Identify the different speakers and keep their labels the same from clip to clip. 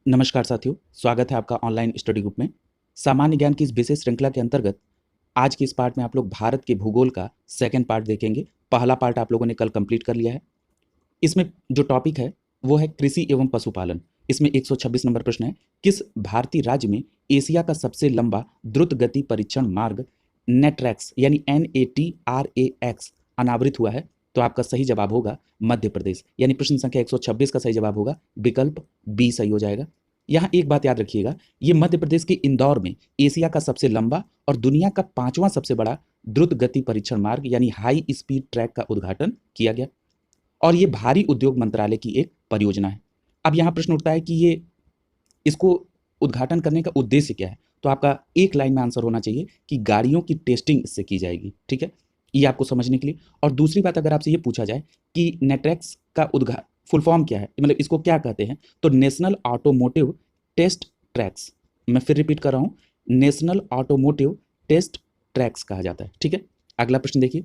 Speaker 1: नमस्कार साथियों, स्वागत है आपका ऑनलाइन स्टडी ग्रुप में। सामान्य ज्ञान की इस विशेष श्रृंखला के अंतर्गत आज के इस पार्ट में आप लोग भारत के भूगोल का सेकंड पार्ट देखेंगे। पहला पार्ट आप लोगों ने कल कंप्लीट कर लिया है। इसमें जो टॉपिक है वो है कृषि एवं पशुपालन। इसमें 126 नंबर प्रश्न है, किस भारतीय राज्य में एशिया का सबसे लंबा द्रुत गति परीक्षण मार्ग नेट्रैक्स यानी NATRAX अनावृत हुआ है? तो आपका सही जवाब होगा मध्य प्रदेश, यानी प्रश्न संख्या 126 का सही जवाब होगा विकल्प बी सही हो जाएगा। यहाँ एक बात याद रखिएगा, ये मध्य प्रदेश के इंदौर में एशिया का सबसे लंबा और दुनिया का 5वां सबसे बड़ा द्रुत गति परीक्षण मार्ग यानी हाई स्पीड ट्रैक का उद्घाटन किया गया और ये भारी उद्योग मंत्रालय की एक परियोजना है। अब यहाँ प्रश्न उठता है कि ये इसको उद्घाटन करने का उद्देश्य क्या है? तो आपका एक लाइन में आंसर होना चाहिए कि गाड़ियों की टेस्टिंग इससे की जाएगी। ठीक है, ये आपको समझने के लिए। और दूसरी बात, अगर आपसे ये पूछा जाए कि नेट्रैक्स का फुल फॉर्म क्या है, मतलब इसको क्या कहते हैं, तो नेशनल ऑटोमोटिव टेस्ट ट्रैक्स। मैं फिर रिपीट कर रहा हूँ, नेशनल ऑटोमोटिव टेस्ट ट्रैक्स कहा जाता है। ठीक है, अगला प्रश्न देखिए।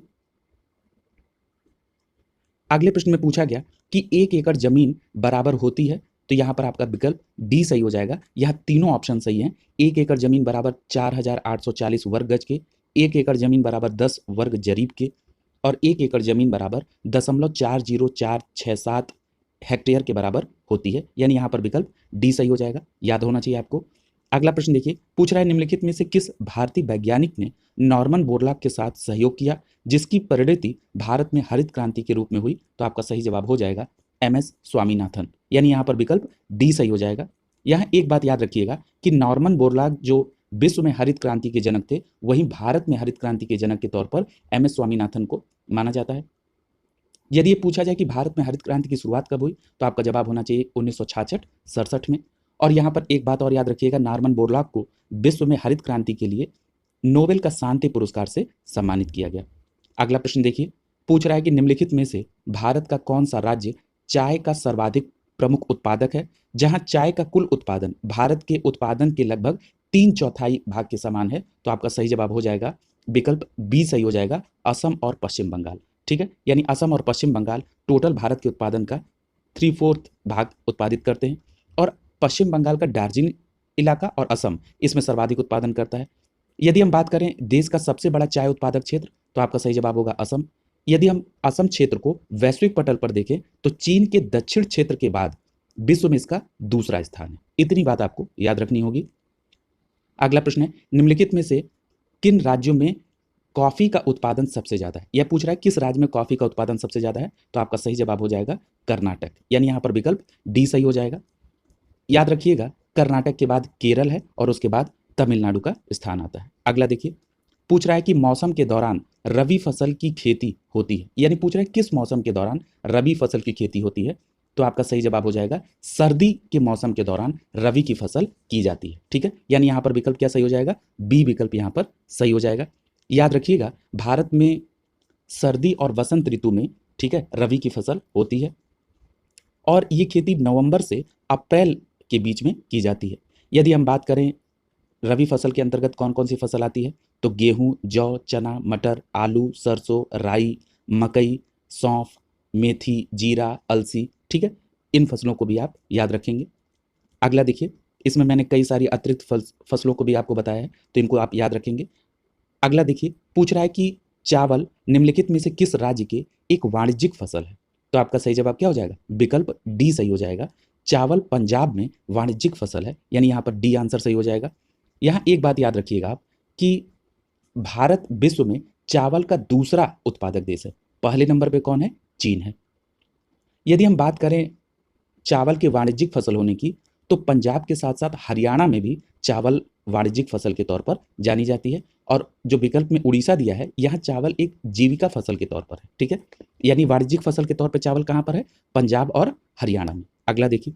Speaker 1: अगले प्रश्न में पूछा गया कि 1 एकड़ जमीन बराबर होती है, तो यहाँ पर आपका विकल्प डी सही हो जाएगा। यहाँ तीनों ऑप्शन सही हैं। 1 एकड़ जमीन बराबर 4840 वर्ग गज के, 1 एकड़ जमीन बराबर 10 वर्ग जरीब के और 1 एकड़ जमीन बराबर 0.40467 हेक्टेयर के बराबर होती है, यानी यहाँ पर विकल्प डी सही हो जाएगा। याद होना चाहिए आपको। अगला प्रश्न देखिए, पूछ रहा है निम्नलिखित में से किस भारतीय वैज्ञानिक ने नॉर्मन बोरलॉग के साथ सहयोग किया जिसकी परिणति भारत में हरित क्रांति के रूप में हुई? तो आपका सही जवाब हो जाएगा MS स्वामीनाथन, यानी यहाँ पर विकल्प डी सही हो जाएगा। यहाँ एक बात याद रखिएगा कि नॉर्मन बोरलॉग जो विश्व में हरित क्रांति के जनक थे, वहीं भारत में हरित क्रांति के जनक के तौर पर MS स्वामीनाथन को माना जाता है। यदि ये पूछा जाए कि भारत में हरित क्रांति की शुरुआत कब हुई, तो आपका जवाब होना चाहिए 1966-67 में। और यहाँ पर एक बात और याद रखिएगा, नॉर्मन बोरलॉग को विश्व में हरित क्रांति के लिए नोबेल का शांति पुरस्कार से सम्मानित किया गया। अगला प्रश्न देखिए, पूछ रहा है कि निम्नलिखित में से भारत का कौन सा राज्य चाय का सर्वाधिक प्रमुख उत्पादक है, जहां चाय का कुल उत्पादन भारत के उत्पादन के लगभग 3/4 भाग के समान है? तो आपका सही जवाब हो जाएगा विकल्प बी सही हो जाएगा, असम और पश्चिम बंगाल। ठीक है, यानी असम और पश्चिम बंगाल टोटल भारत के उत्पादन का 3/4 भाग उत्पादित करते हैं और पश्चिम बंगाल का दार्जिलिंग इलाका और असम इसमें सर्वाधिक उत्पादन करता है। यदि हम बात करें देश का सबसे बड़ा चाय उत्पादक क्षेत्र, तो आपका सही जवाब होगा असम। यदि हम असम क्षेत्र को वैश्विक पटल पर देखें तो चीन के दक्षिण क्षेत्र के बाद विश्व में इसका दूसरा स्थान है। इतनी बात आपको याद रखनी होगी। अगला प्रश्न है, निम्नलिखित में से किन राज्यों में कॉफी का उत्पादन सबसे ज्यादा है? यह पूछ रहा है किस राज्य में कॉफी का उत्पादन सबसे ज्यादा है? तो आपका सही जवाब हो जाएगा कर्नाटक, यानी यहां पर विकल्प डी सही हो जाएगा। याद रखिएगा, कर्नाटक के बाद केरल है और उसके बाद तमिलनाडु का स्थान आता है। अगला देखिए, पूछ रहा है कि मौसम के दौरान रबी फसल की खेती होती है, यानी पूछ रहा है किस मौसम के दौरान रबी फसल की खेती होती है? तो आपका सही जवाब हो जाएगा सर्दी के मौसम के दौरान रबी की फसल की जाती है। ठीक है, यानी यहां पर विकल्प क्या सही हो जाएगा? बी विकल्प यहां पर सही हो जाएगा। याद रखिएगा, भारत में सर्दी और वसंत ऋतु में, ठीक है, रबी की फसल होती है और ये खेती नवंबर से अप्रैल के बीच में की जाती है। यदि हम बात करें रबी फसल के अंतर्गत कौन कौन सी फसल आती है, तो गेहूं, जौ, चना, मटर, आलू, सरसों, राई, मकई, सौंफ, मेथी, जीरा, अलसी। ठीक है, इन फसलों को भी आप याद रखेंगे। अगला देखिए, इसमें मैंने कई सारी अतिरिक्त फसलों को भी आपको बताया है, तो इनको आप याद रखेंगे। अगला देखिए, पूछ रहा है कि चावल निम्नलिखित में से किस राज्य के एक वाणिज्यिक फसल है? तो आपका सही जवाब क्या हो जाएगा? विकल्प डी सही हो जाएगा। चावल पंजाब में वाणिज्यिक फसल है, यानी यहाँ पर डी आंसर सही हो जाएगा। यहाँ एक बात याद रखिएगा आप कि भारत विश्व में चावल का दूसरा उत्पादक देश है। पहले नंबर पे कौन है? चीन है। यदि हम बात करें चावल के वाणिज्यिक फसल होने की, तो पंजाब के साथ साथ हरियाणा में भी चावल वाणिज्यिक फसल के तौर पर जानी जाती है और जो विकल्प में उड़ीसा दिया है, यहाँ चावल एक जीविका फसल के तौर पर है। ठीक है, यानी वाणिज्यिक फसल के तौर पर चावल कहाँ पर है? पंजाब और हरियाणा में। अगला देखिए,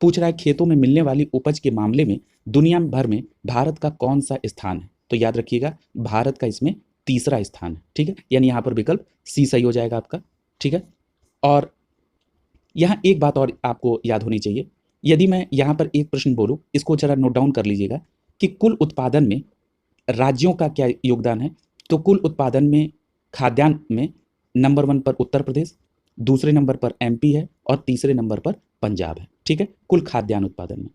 Speaker 1: पूछ रहा है खेतों में मिलने वाली उपज के मामले में दुनिया भर में भारत का कौन सा स्थान है? तो याद रखिएगा, भारत का इसमें तीसरा स्थान है। ठीक है, यानी यहाँ पर विकल्प सी सही हो जाएगा आपका। ठीक है, और यहाँ एक बात और आपको याद होनी चाहिए। यदि मैं यहाँ पर एक प्रश्न बोलूँ, इसको जरा नोट डाउन कर लीजिएगा कि कुल उत्पादन में राज्यों का क्या योगदान है। तो कुल उत्पादन में खाद्यान्न में नंबर 1 पर उत्तर प्रदेश, दूसरे नंबर पर MP है और तीसरे नंबर पर पंजाब है। ठीक है, कुल खाद्यान्न उत्पादन में।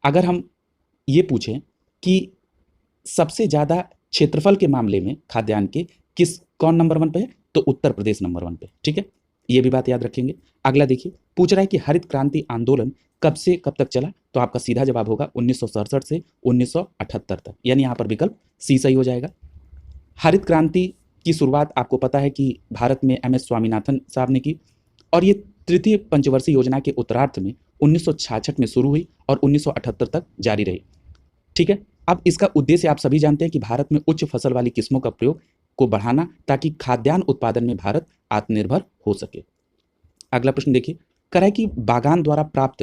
Speaker 1: अगर हम ये पूछें कि सबसे ज़्यादा क्षेत्रफल के मामले में खाद्यान्न के कौन नंबर 1 पे है, तो उत्तर प्रदेश नंबर 1 पे, ठीक है। ये भी बात याद रखेंगे। अगला देखिए, पूछ रहा है कि हरित क्रांति आंदोलन कब से कब तक चला, तो आपका सीधा जवाब होगा 1967 से 1978 तक, यानी यहाँ पर विकल्प सी सही हो जाएगा। हरित क्रांति की शुरुआत आपको पता है कि भारत में एम.एस. स्वामीनाथन साहब ने की, और ये तृतीय पंचवर्षीय योजना के उत्तरार्ध में 1966 में शुरू हुई और 1978 तक जारी रही, ठीक है। अब इसका उद्देश्य आप सभी जानते हैं कि भारत में उच्च फसल वाली किस्मों का प्रयोग को बढ़ाना, ताकि खाद्यान्न उत्पादन में भारत आत्मनिर्भर हो सके। अगला प्रश्न देखिए, कह कि बागान द्वारा प्राप्त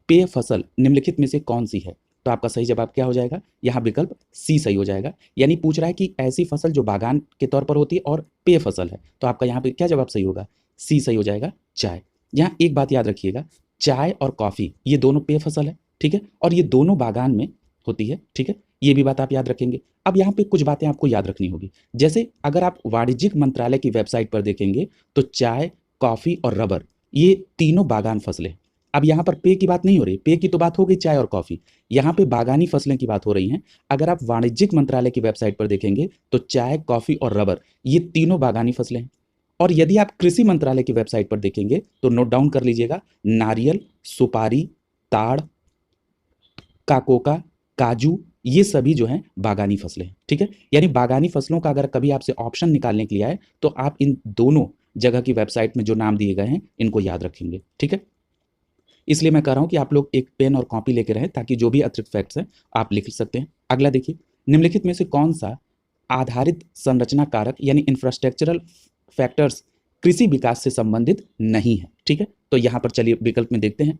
Speaker 1: पेय फसल निम्नलिखित में से कौन सी है, तो आपका सही जवाब क्या हो जाएगा, यहाँ विकल्प सी सही हो जाएगा। यानी पूछ रहा है कि ऐसी फसल जो बागान के तौर पर होती है और पेय फसल है, तो आपका यहाँ पे क्या जवाब सही होगा, सी सही हो जाएगा, चाय। यहाँ एक बात याद रखिएगा, चाय और कॉफ़ी ये दोनों पेय फसल है, ठीक है, और ये दोनों बागान में होती है, ठीक है, ये भी बात आप याद रखेंगे। अब यहाँ पे कुछ बातें आपको याद रखनी होगी, जैसे अगर आप वाणिज्यिक मंत्रालय की वेबसाइट पर देखेंगे तो चाय, कॉफ़ी और रबर ये तीनों बागान फसलें। अब यहाँ पर पेय की बात नहीं हो रही, पेय की तो बात हो गई चाय और कॉफ़ी, यहाँ पे बागानी फसलें की बात हो रही हैं। अगर आप वाणिज्यिक मंत्रालय की वेबसाइट पर देखेंगे तो चाय, कॉफ़ी और रबर ये तीनों बागानी फसलें हैं। और यदि आप कृषि मंत्रालय की वेबसाइट पर देखेंगे तो नोट डाउन कर लीजिएगा, नारियल, सुपारी, ताड़, काकोका, काजू ये सभी जो हैं बागानी फसलें हैं, ठीक है। यानी बागानी फसलों का अगर कभी आपसे ऑप्शन निकालने के लिए आए तो आप इन दोनों जगह की वेबसाइट में जो नाम दिए गए हैं इनको याद रखेंगे, ठीक है। इसलिए मैं कह रहा हूं कि आप लोग एक पेन और कॉपी लेके रहें, ताकि जो भी अतिरिक्त फैक्ट्स हैं आप लिख सकते हैं। अगला देखिए, निम्नलिखित में से कौन सा आधारित संरचना कारक यानी इंफ्रास्ट्रक्चरल फैक्टर्स कृषि विकास से संबंधित नहीं है, ठीक है। तो यहां पर चलिए विकल्प में देखते हैं।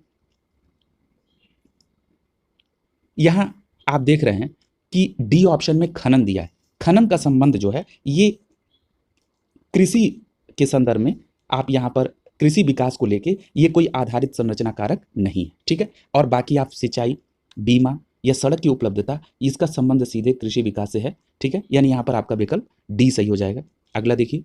Speaker 1: यहां आप देख रहे हैं कि डी ऑप्शन में खनन दिया है। खनन का संबंध जो है ये कृषि के संदर्भ में, आप यहां पर कृषि विकास को लेके ये कोई आधारित संरचना कारक नहीं है, ठीक है। और बाकी आप सिंचाई, बीमा या सड़क की उपलब्धता, इसका संबंध सीधे कृषि विकास से है, ठीक है। यानी यहां पर आपका विकल्प डी सही हो जाएगा। अगला देखिए,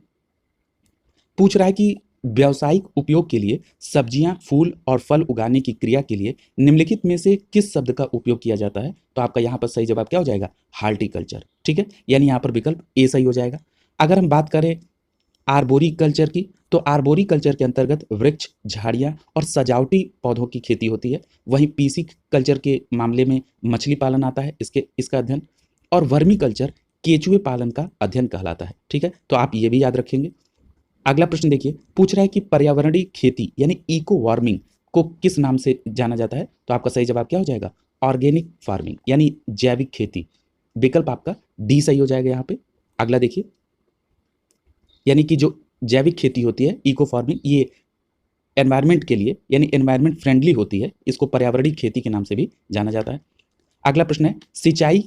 Speaker 1: पूछ रहा है कि व्यावसायिक उपयोग के लिए सब्जियां, फूल और फल उगाने की क्रिया के लिए निम्नलिखित में से किस शब्द का उपयोग किया जाता है, तो आपका यहां पर सही जवाब क्या हो जाएगा, हार्टिकल्चर, ठीक है। यानी यहां पर विकल्प ए सही हो जाएगा। अगर हम बात करें आर्बोरी कल्चर की, तो आर्बोरी कल्चर के अंतर्गत वृक्ष, झाड़ियां और सजावटी पौधों की खेती होती है। वहीं पीसी कल्चर के मामले में मछली पालन आता है, इसका अध्ययन, और वर्मी कल्चर केचुए पालन का अध्ययन कहलाता है, ठीक है। तो आप ये भी याद रखेंगे। अगला प्रश्न देखिए, पूछ रहा है कि पर्यावरणीय खेती यानी इको वार्मिंग को किस नाम से जाना जाता है, तो आपका सही जवाब क्या हो जाएगा, ऑर्गेनिक फार्मिंग यानी जैविक खेती। विकल्प आपका डी सही हो जाएगा यहाँ पे। अगला देखिए, यानी कि जो जैविक खेती होती है, इको फार्मिंग, ये एनवायरनमेंट के लिए यानी एनवायरनमेंट फ्रेंडली होती है, इसको पर्यावरणीय खेती के नाम से भी जाना जाता है। अगला प्रश्न है, सिंचाई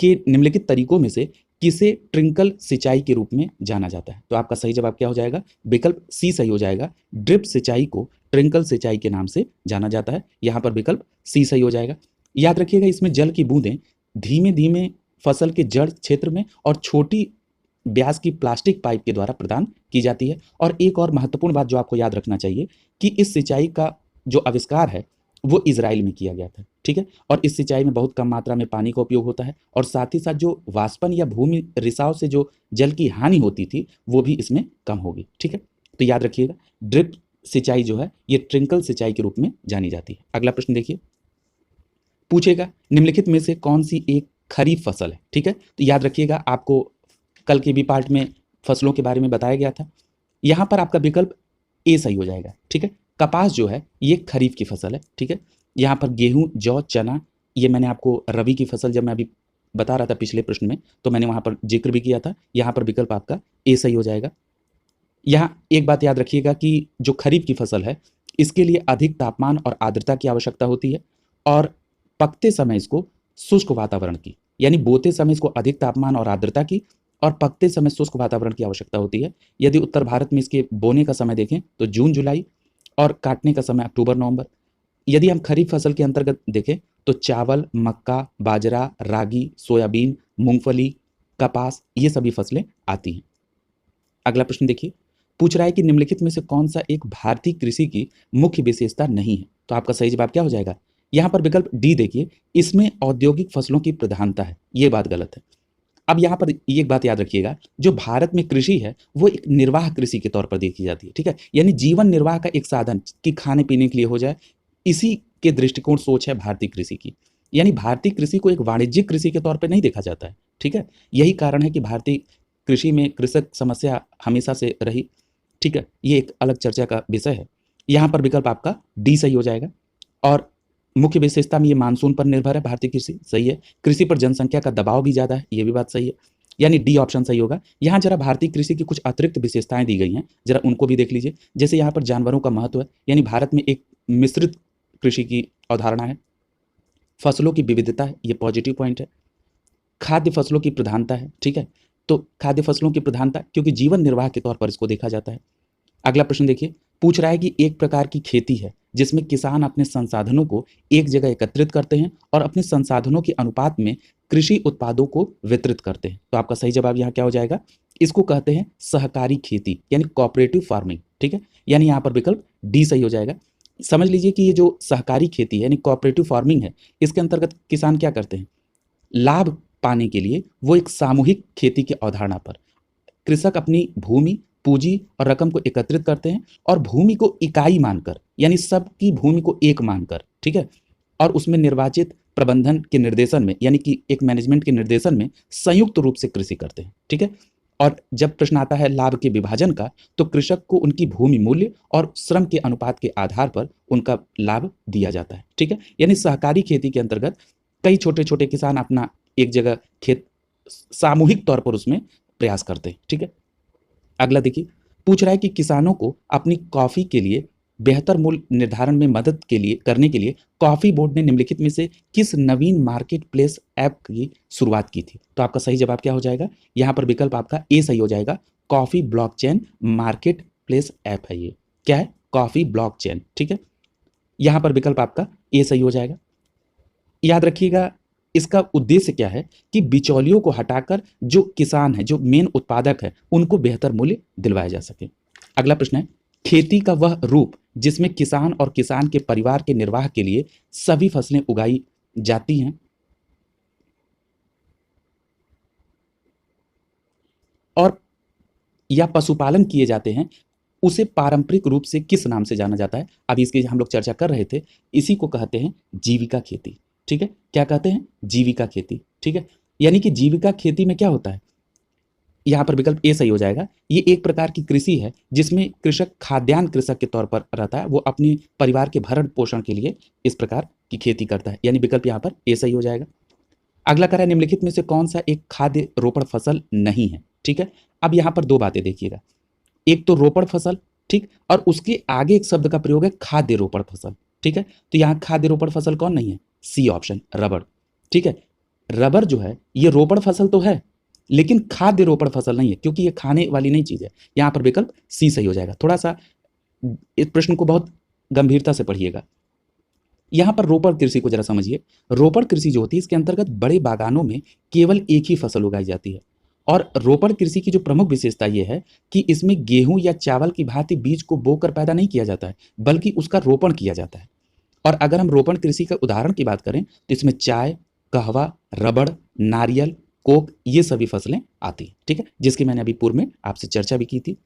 Speaker 1: के निम्नलिखित तरीकों में से किसे ट्रिंकल सिंचाई के रूप में जाना जाता है, तो आपका सही जवाब क्या हो जाएगा, विकल्प सी सही हो जाएगा। ड्रिप सिंचाई को ट्रिंकल सिंचाई के नाम से जाना जाता है, यहाँ पर विकल्प सी सही हो जाएगा। याद रखिएगा, इसमें जल की बूंदें धीमे धीमे फसल के जड़ क्षेत्र में और छोटी व्यास की प्लास्टिक पाइप के द्वारा प्रदान की जाती है। और एक और महत्वपूर्ण बात जो आपको याद रखना चाहिए कि इस सिंचाई का जो आविष्कार है वो इजराइल में किया गया था, ठीक है। और इस सिंचाई में बहुत कम मात्रा में पानी का उपयोग होता है, और साथ ही साथ जो वाष्पन या भूमि रिसाव से जो जल की हानि होती थी वो भी इसमें कम होगी, ठीक है। तो याद रखिएगा, ड्रिप सिंचाई जो है ये ट्रिंकल सिंचाई के रूप में जानी जाती है। अगला प्रश्न देखिए, पूछेगा निम्नलिखित में से कौन सी एक खरीफ फसल है, ठीक है। तो याद रखिएगा, आपको कल के बी पार्ट में फसलों के बारे में बताया गया था। यहाँ पर आपका विकल्प ए सही हो जाएगा, ठीक है। कपास जो है ये खरीफ की फसल है, ठीक है। यहाँ पर गेहूं, जौ, चना ये मैंने आपको रबी की फसल जब मैं अभी बता रहा था पिछले प्रश्न में, तो मैंने वहाँ पर जिक्र भी किया था। यहाँ पर विकल्प आपका ए सही हो जाएगा। यहाँ एक बात याद रखिएगा कि जो खरीफ की फसल है इसके लिए अधिक तापमान और आर्द्रता की आवश्यकता होती है, और पकते समय इसको शुष्क वातावरण की, यानी बोते समय इसको अधिक तापमान और आर्द्रता की और पकते समय शुष्क वातावरण की आवश्यकता होती है। यदि उत्तर भारत में इसके बोने का समय देखें तो जून जुलाई, और काटने का समय अक्टूबर नवंबर। यदि हम खरीफ फसल के अंतर्गत देखें तो चावल, मक्का, बाजरा, रागी, सोयाबीन, मूंगफली, कपास ये सभी फसलें आती हैं। अगला प्रश्न देखिए, पूछ रहा है कि निम्नलिखित में से कौन सा एक भारतीय कृषि की मुख्य विशेषता नहीं है, तो आपका सही जवाब क्या हो जाएगा, यहाँ पर विकल्प डी देखिए, इसमें औद्योगिक फसलों की प्रधानता है, ये बात गलत है। अब यहाँ पर एक बात याद रखिएगा, जो भारत में कृषि है वो एक निर्वाह कृषि के तौर पर देखी जाती है, ठीक है, यानी जीवन निर्वाह का एक साधन कि खाने पीने के लिए हो जाए, इसी के दृष्टिकोण सोच है भारतीय कृषि की। यानी भारतीय कृषि को एक वाणिज्यिक कृषि के तौर पर नहीं देखा जाता है, ठीक है। यही कारण है कि भारतीय कृषि में कृषक समस्या हमेशा से रही, ठीक है, ये एक अलग चर्चा का विषय है। यहाँ पर विकल्प आपका डी सही हो जाएगा। और मुख्य विशेषता में ये मानसून पर निर्भर है भारतीय कृषि, सही है। कृषि पर जनसंख्या का दबाव भी ज़्यादा है, ये भी बात सही है, यानी डी ऑप्शन सही होगा। यहाँ जरा भारतीय कृषि की कुछ अतिरिक्त विशेषताएं दी गई हैं, जरा उनको भी देख लीजिए। जैसे यहाँ पर जानवरों का महत्व है, यानी भारत में एक मिश्रित कृषि की अवधारणा है। फसलों की विविधता है, ये पॉजिटिव पॉइंट है। खाद्य फसलों की प्रधानता है, ठीक है, तो खाद्य फसलों की प्रधानता क्योंकि जीवन निर्वाह के तौर पर इसको देखा जाता है। अगला प्रश्न देखिए, पूछ रहा है कि एक प्रकार की खेती है जिसमें किसान अपने संसाधनों को एक जगह एकत्रित करते हैं और अपने संसाधनों के अनुपात में कृषि उत्पादों को वितरित करते हैं। तो आपका सही जवाब यहाँ क्या हो जाएगा, इसको कहते हैं सहकारी खेती यानी कोऑपरेटिव फार्मिंग, ठीक है, यानी यहाँ पर विकल्प डी सही हो जाएगा। समझ लीजिए कि ये जो सहकारी खेती है यानी कोऑपरेटिव फार्मिंग है, इसके अंतर्गत किसान क्या करते हैं, लाभ पाने के लिए वो एक सामूहिक खेती की अवधारणा पर कृषक अपनी भूमि, पूंजी और रकम को एकत्रित करते हैं और भूमि को इकाई मानकर, यानी सबकी भूमि को एक मानकर, ठीक है, और उसमें निर्वाचित प्रबंधन के निर्देशन में, यानी कि एक मैनेजमेंट के निर्देशन में संयुक्त रूप से कृषि करते हैं, ठीक है। और जब प्रश्न आता है लाभ के विभाजन का, तो कृषक को उनकी भूमि मूल्य और श्रम के अनुपात के आधार पर उनका लाभ दिया जाता है, ठीक है। यानी सहकारी खेती के अंतर्गत कई छोटे छोटे किसान अपना एक जगह खेत सामूहिक तौर पर उसमें प्रयास करते हैं, ठीक है। अगला देखिए, पूछ रहा है कि किसानों को अपनी कॉफी के लिए बेहतर मूल्य निर्धारण में मदद के लिए करने के लिए कॉफी बोर्ड ने निम्नलिखित में से किस नवीन मार्केट प्लेस ऐप की शुरुआत की थी। तो आपका सही जवाब क्या हो जाएगा, यहाँ पर विकल्प आपका ए सही हो जाएगा। Coffee blockchain market place app है, ये क्या है, कॉफी ब्लॉकचेन, ठीक है, यहाँ पर विकल्प आपका ए सही हो जाएगा। याद रखिएगा, इसका उद्देश्य क्या है कि बिचौलियों को हटाकर जो किसान है, जो मेन उत्पादक है, उनको बेहतर मूल्य दिलवाया जा सके। अगला प्रश्न है, खेती का वह रूप जिसमें किसान और किसान के परिवार के निर्वाह के लिए सभी फसलें उगाई जाती हैं और या पशुपालन किए जाते हैं, उसे पारंपरिक रूप से किस नाम से जाना जाता है। अभी इसकी हम लोग चर्चा कर रहे थे, इसी को कहते हैं जीविका खेती, ठीक है। क्या कहते हैं, जीविका खेती, ठीक है। यानी कि जीविका खेती में क्या होता है, यहाँ पर विकल्प ए सही हो जाएगा। ये एक प्रकार की कृषि है जिसमें कृषक खाद्यान्न कृषक के तौर पर रहता है, वो अपने परिवार के भरण पोषण के लिए इस प्रकार की खेती करता है, यानी विकल्प यहाँ पर ए सही हो जाएगा। अगला कह रहा है निम्नलिखित में से कौन सा एक खाद्य रोपण फसल नहीं है, ठीक है। अब यहाँ पर दो बातें देखिएगा, एक तो रोपण फसल, ठीक, और उसके आगे एक शब्द का प्रयोग है खाद्य रोपण फसल, ठीक है। तो यहाँ खाद्य रोपण फसल कौन नहीं है, सी ऑप्शन रबड़, ठीक है। रबर जो है ये रोपण फसल तो है लेकिन खाद्य रोपण फसल नहीं है, क्योंकि ये खाने वाली नहीं चीज है। यहाँ पर विकल्प सी सही हो जाएगा। थोड़ा सा इस प्रश्न को बहुत गंभीरता से पढ़िएगा। यहाँ पर रोपण कृषि को जरा समझिए। रोपण कृषि जो होती है इसके अंतर्गत बड़े बागानों में केवल एक ही फसल उगाई जाती है और रोपण कृषि की जो प्रमुख विशेषता ये है कि इसमें गेहूं या चावल की भांति बीज को बोकर पैदा नहीं किया जाता है, बल्कि उसका रोपण किया जाता है। और अगर हम रोपण कृषि का उदाहरण की बात करें तो इसमें चाय, कहवा, रबड़, नारियल, कोक, ये सभी फसलें आती हैं, ठीक है, जिसकी मैंने अभी पूर्व में आपसे चर्चा भी की थी।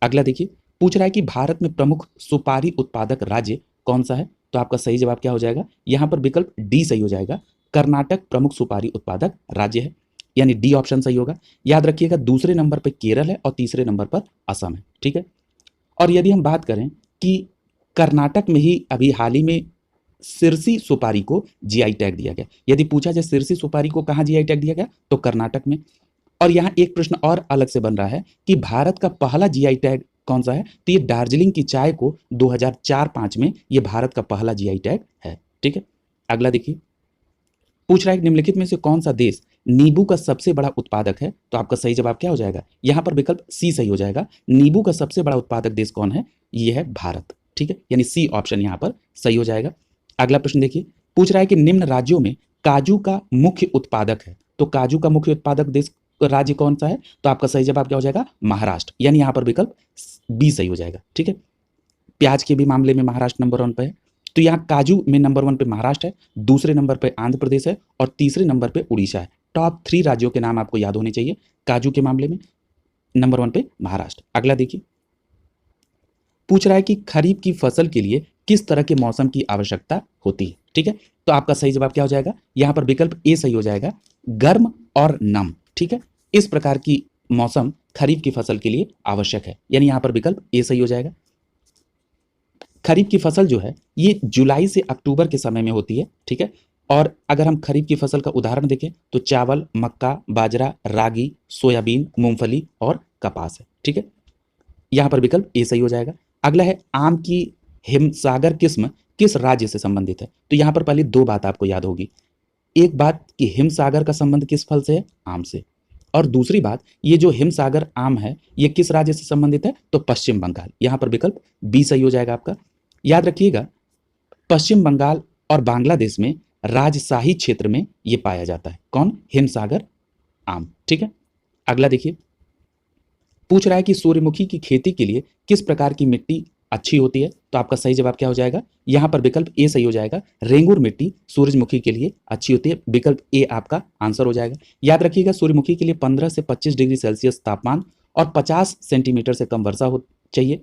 Speaker 1: अगला देखिए, पूछ रहा है कि भारत में प्रमुख सुपारी उत्पादक राज्य कौन सा है। तो आपका सही जवाब क्या हो जाएगा, यहाँ पर विकल्प डी सही हो जाएगा। कर्नाटक प्रमुख सुपारी उत्पादक राज्य है, यानी डी ऑप्शन सही होगा। याद रखिएगा, दूसरे नंबर पर केरल है और तीसरे नंबर पर असम है, ठीक है। और यदि हम बात करें कि कर्नाटक में ही अभी हाल ही में सिरसी सुपारी को जीआई टैग दिया गया, यदि पूछा जाए सिरसी सुपारी को कहाँ जीआई टैग दिया गया, तो कर्नाटक में। और यहाँ एक प्रश्न और अलग से बन रहा है कि भारत का पहला जीआई टैग कौन सा है, तो ये दार्जिलिंग की चाय को 2004-05 में ये भारत का पहला जीआई टैग है, ठीक है। अगला देखिए, पूछ रहा है निम्नलिखित में से कौन सा देश नींबू का सबसे बड़ा उत्पादक है। तो आपका सही जवाब क्या हो जाएगा, यहाँ पर विकल्प सी सही हो जाएगा। नींबू का सबसे बड़ा उत्पादक देश कौन है, ये है भारत, ठीक है, यानी सी ऑप्शन यहाँ पर सही हो जाएगा। अगला प्रश्न देखिए, पूछ रहा है कि निम्न राज्यों में काजू का मुख्य उत्पादक है। तो काजू का मुख्य उत्पादक देश राज्य कौन सा है, तो आपका सही जवाब क्या हो जाएगा, महाराष्ट्र, यानी यहाँ पर विकल्प बी सही हो जाएगा, ठीक है। प्याज के भी मामले में महाराष्ट्र नंबर 1 पर है। तो यहाँ काजू में नंबर 1 पे महाराष्ट्र है, दूसरे नंबर पे आंध्र प्रदेश है और तीसरे नंबर पे उड़ीसा है। टॉप 3 राज्यों के नाम आपको याद होने चाहिए काजू के मामले में। नंबर 1 पे महाराष्ट्र। अगला देखिए, पूछ रहा है कि खरीफ की फसल के लिए किस तरह के मौसम की आवश्यकता होती है। ठीक है, तो आपका सही जवाब क्या हो जाएगा, यहाँ पर विकल्प ए सही हो जाएगा, गर्म और नम। ठीक है, इस प्रकार की मौसम खरीफ की फसल के लिए आवश्यक है, यानी यहाँ पर विकल्प ए सही हो जाएगा। खरीफ की फसल जो है ये जुलाई से अक्टूबर के समय में होती है। ठीक है, और अगर हम खरीफ की फसल का उदाहरण देखें तो चावल, मक्का, बाजरा, रागी, सोयाबीन, मूंगफली और कपास है। ठीक है, यहाँ पर विकल्प ए सही हो जाएगा। अगला है आम की हिमसागर किस्म किस राज्य से संबंधित है। तो यहाँ पर पहले 2 बात आपको याद होगी। एक बात कि हिमसागर का संबंध किस फल से है, आम से, और दूसरी बात ये जो हिमसागर आम है ये किस राज्य से संबंधित है, तो पश्चिम बंगाल। यहाँ पर विकल्प बी सही हो जाएगा आपका। याद रखिएगा, पश्चिम बंगाल और बांग्लादेश में राजशाही क्षेत्र में ये पाया जाता है। कौन, हिमसागर आम। ठीक है, अगला देखिए, पूछ रहा है कि सूर्यमुखी की खेती के लिए किस प्रकार की मिट्टी अच्छी होती है। तो आपका सही जवाब क्या हो जाएगा, यहाँ पर विकल्प ए सही हो जाएगा, रेंगुर मिट्टी सूरजमुखी के लिए अच्छी होती है। विकल्प ए आपका आंसर हो जाएगा। याद रखिएगा, सूर्यमुखी के लिए 15 से 25 डिग्री सेल्सियस तापमान और 50 सेंटीमीटर से कम वर्षा हो चाहिए।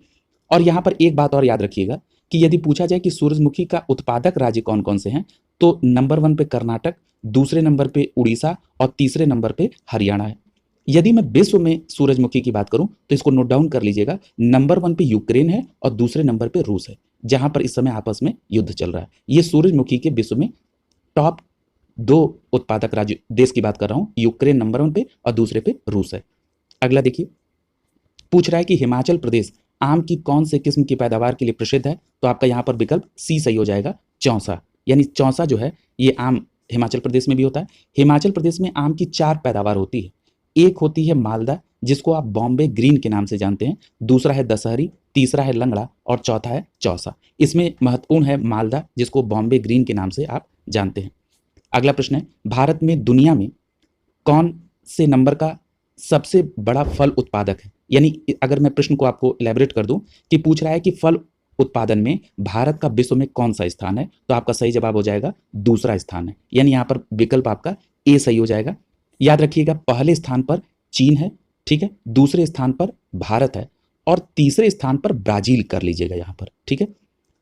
Speaker 1: और यहाँ पर एक बात और याद रखिएगा कि यदि पूछा जाए कि सूरजमुखी का उत्पादक राज्य कौन कौन से हैं, तो नंबर 1 पे कर्नाटक, दूसरे नंबर पे उड़ीसा और तीसरे नंबर पे हरियाणा है। यदि मैं विश्व में सूरजमुखी की बात करूं तो इसको नोट डाउन कर लीजिएगा, नंबर 1 पे यूक्रेन है और दूसरे नंबर पे रूस है, जहां पर इस समय आपस में युद्ध चल रहा है। ये सूरजमुखी के विश्व में टॉप 2 उत्पादक राज्य देश की बात कर रहा हूं, यूक्रेन नंबर 1 पे और दूसरे पे रूस है। अगला देखिए, पूछ रहा है कि हिमाचल प्रदेश आम की कौन से किस्म की पैदावार के लिए प्रसिद्ध है। तो आपका यहाँ पर विकल्प सी सही हो जाएगा, चौसा। यानी चौसा जो है ये आम हिमाचल प्रदेश में भी होता है। हिमाचल प्रदेश में आम की 4 पैदावार होती है। एक होती है मालदा, जिसको आप बॉम्बे ग्रीन के नाम से जानते हैं, दूसरा है दशहरी, तीसरा है लंगड़ा और चौथा है चौसा। इसमें महत्वपूर्ण है मालदा, जिसको बॉम्बे ग्रीन के नाम से आप जानते हैं। अगला प्रश्न है, भारत में दुनिया में कौन से नंबर का सबसे बड़ा फल उत्पादक है। यानी अगर मैं प्रश्न को आपको इलेबोरेट कर दूं कि पूछ रहा है कि फल उत्पादन में भारत का विश्व में कौन सा स्थान है, तो आपका सही जवाब हो जाएगा दूसरा स्थान है, यानी यहाँ पर विकल्प आपका ए सही हो जाएगा। याद रखिएगा, पहले स्थान पर चीन है, ठीक है, दूसरे स्थान पर भारत है और तीसरे स्थान पर ब्राजील कर लीजिएगा यहाँ पर। ठीक है,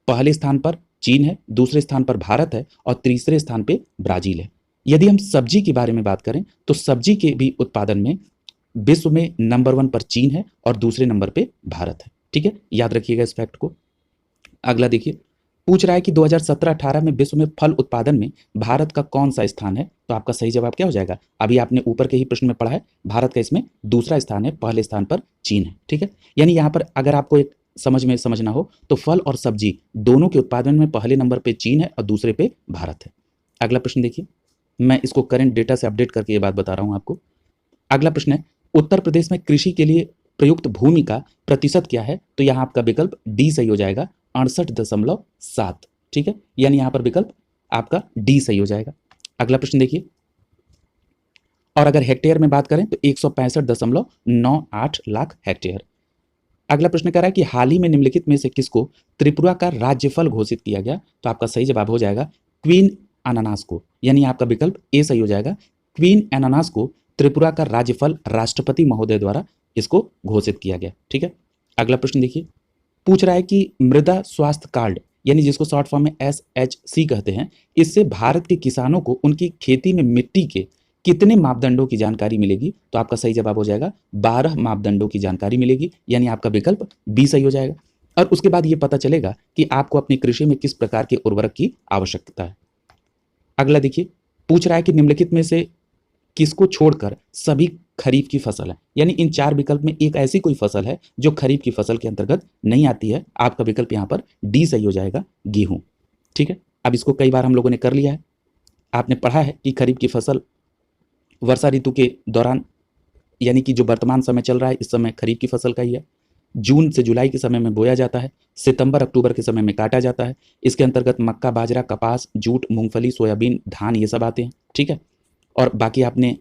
Speaker 1: पहले स्थान पर चीन है, दूसरे स्थान पर भारत है और तीसरे स्थान पे ब्राजील है। यदि हम सब्जी के बारे में बात करें तो सब्जी के भी उत्पादन में विश्व में नंबर 1 पर चीन है और दूसरे नंबर पे भारत है। ठीक है, याद रखिएगा इस फैक्ट को। अगला देखिए, पूछ रहा है कि 2017-18 में विश्व में फल उत्पादन में भारत का कौन सा स्थान है। तो आपका सही जवाब क्या हो जाएगा, अभी आपने ऊपर के ही प्रश्न में पढ़ा है, भारत का इसमें दूसरा स्थान है, पहले स्थान पर चीन है। ठीक है, यानी यहाँ पर अगर आपको एक समझना हो तो फल और सब्जी दोनों के उत्पादन में पहले नंबर पे चीन है और दूसरे पे भारत है। अगला प्रश्न देखिए, मैं इसको करंट डेटा से अपडेट करके ये बात बता रहा हूँ आपको। अगला प्रश्न है, उत्तर प्रदेश में कृषि के लिए प्रयुक्त भूमि का प्रतिशत क्या है। तो यहाँ आपका विकल्प डी सही हो जाएगा, 68.7। ठीक है, यानी यहाँ पर विकल्प आपका डी सही हो जाएगा। अगला प्रश्न देखिए, और अगर हेक्टेयर में बात करें तो 165.98 लाख हेक्टेयर। अगला प्रश्न कह रहा है कि हाल ही में निम्नलिखित में से किसको त्रिपुरा का राज्यफल घोषित किया गया। तो आपका सही जवाब हो जाएगा क्वीन अनानास को, यानी आपका विकल्प ए सही हो जाएगा। क्वीन अनानास को त्रिपुरा का राज्यफल राष्ट्रपति महोदय द्वारा इसको घोषित किया गया। ठीक है, अगला प्रश्न देखिए, पूछ रहा है कि मृदा स्वास्थ्य कार्ड, यानी जिसको शॉर्ट फॉर्म में SHC कहते हैं, इससे भारत के किसानों को उनकी खेती में मिट्टी के कितने मापदंडों की जानकारी मिलेगी। तो आपका सही जवाब हो जाएगा 12 मापदंडों की जानकारी मिलेगी, यानी आपका विकल्प बी सही हो जाएगा। और उसके बाद ये पता चलेगा कि आपको अपनी कृषि में किस प्रकार के उर्वरक की आवश्यकता है। अगला देखिए, पूछ रहा है कि निम्नलिखित में से किसको छोड़कर सभी खरीफ की फसल है, यानी इन 4 विकल्प में एक ऐसी कोई फसल है जो खरीफ की फसल के अंतर्गत नहीं आती है। आपका विकल्प यहाँ पर डी सही हो जाएगा, गेहूं। ठीक है, अब इसको कई बार हम लोगों ने कर लिया है, आपने पढ़ा है कि खरीफ की फसल वर्षा ऋतु के दौरान, यानी कि जो वर्तमान समय चल रहा है इस समय खरीफ की फसल का ही है। जून से जुलाई के समय में बोया जाता है, सितंबर अक्टूबर के समय में काटा जाता है। इसके अंतर्गत मक्का, बाजरा, कपास, जूट, मूंगफली, सोयाबीन, धान ये सब आते हैं। ठीक है, और बाकी आपने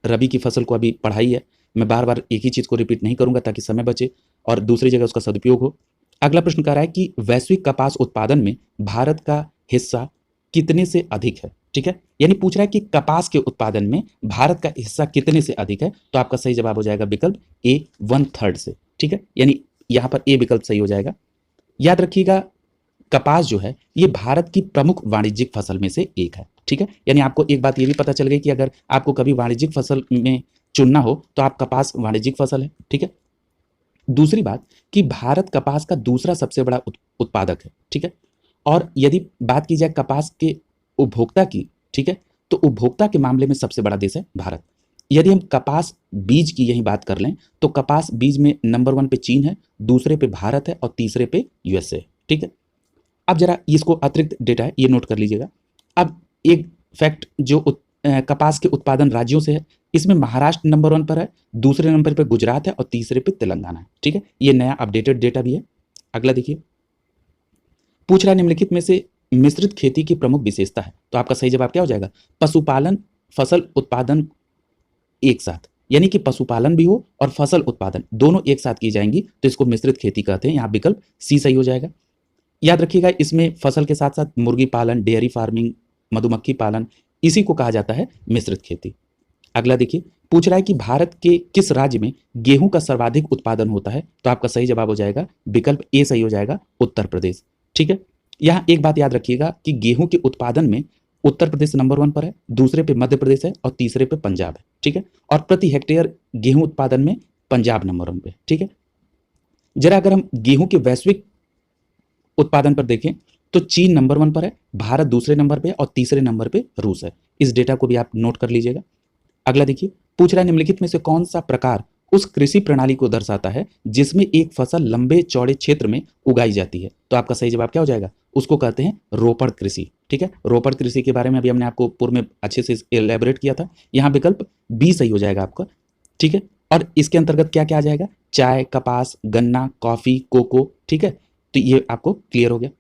Speaker 1: रबी की फसल को अभी पढ़ाई है, मैं बार बार एक ही चीज़ को रिपीट नहीं करूंगा ताकि समय बचे और दूसरी जगह उसका सदुपयोग हो। अगला प्रश्न कह रहा है कि वैश्विक कपास उत्पादन में भारत का हिस्सा कितने से अधिक है। ठीक है, यानी पूछ रहा है कि कपास के उत्पादन में भारत का हिस्सा कितने से अधिक है। तो आपका सही जवाब हो जाएगा विकल्प ए 1/3 से। ठीक है, यानी यहां पर ए विकल्प सही हो जाएगा। याद रखिएगा कपास जो है ये भारत की प्रमुख वाणिज्यिक फसल में से एक है। ठीक है, यानी आपको एक बात ये भी पता चल गई कि अगर आपको कभी वाणिज्यिक फसल में चुनना हो तो आप कपास वाणिज्यिक फसल है। ठीक है, दूसरी बात कि भारत कपास का दूसरा सबसे बड़ा उत्पादक है। ठीक है, और यदि बात की जाए कपास के उपभोक्ता की, ठीक है, तो उपभोक्ता के मामले में सबसे बड़ा देश है भारत। यदि हम कपास बीज की यही बात कर लें तो कपास बीज में नंबर 1 पे चीन है, दूसरे पे भारत है और तीसरे पे यूएसए। ठीक है, अब जरा इसको अतिरिक्त डेटा है ये नोट कर लीजिएगा। अब एक फैक्ट जो कपास के उत्पादन राज्यों से है, इसमें महाराष्ट्र नंबर 1 पर है, दूसरे नंबर पर गुजरात है और तीसरे पे तेलंगाना है। ठीक है, ये नया अपडेटेड डेटा भी है। अगला देखिए, पूछ रहा है निम्नलिखित में से मिश्रित खेती की प्रमुख विशेषता है। तो आपका सही जवाब क्या हो जाएगा, पशुपालन फसल उत्पादन एक साथ, यानी कि पशुपालन भी हो और फसल उत्पादन दोनों एक साथ की जाएंगी तो इसको मिश्रित खेती कहते हैं। यहाँ विकल्प सी सही हो जाएगा। याद रखिएगा इसमें फसल के साथ साथ मुर्गी पालन, डेयरी फार्मिंग, मधुमक्खी पालन, इसी को कहा जाता है मिश्रित खेती। अगला देखिए, पूछ रहा है कि भारत के किस राज्य में गेहूं का सर्वाधिक उत्पादन होता है। तो आपका सही जवाब हो जाएगा विकल्प ए सही हो जाएगा, उत्तर प्रदेश। ठीक है, यहाँ एक बात याद रखिएगा कि गेहूं के उत्पादन में उत्तर प्रदेश नंबर 1 पर है, दूसरे पे मध्य प्रदेश है और तीसरे पे पंजाब है। ठीक है, और प्रति हेक्टेयर गेहूं उत्पादन में पंजाब नंबर 1 पे। ठीक है, जरा अगर हम गेहूं के वैश्विक उत्पादन पर देखें तो चीन नंबर 1 पर है, भारत दूसरे नंबर पे और तीसरे नंबर पे रूस है। इस डेटा को भी आप नोट कर लीजिएगा। अगला देखिए, पूछ रहा है निम्नलिखित में से कौन सा प्रकार उस कृषि प्रणाली को दर्शाता है जिसमें एक फसल लंबे चौड़े क्षेत्र में उगाई जाती है। तो आपका सही जवाब क्या हो जाएगा, उसको कहते हैं रोपण कृषि। ठीक है, रोपण कृषि के बारे में अभी हमने आपको पूर्व में अच्छे से एलैबोरेट किया था। यहाँ विकल्प बी सही हो जाएगा आपका। ठीक है, और इसके अंतर्गत क्या क्या आ जाएगा, चाय, कपास, गन्ना, कॉफी, कोको। ठीक है, तो ये आपको क्लियर हो गया।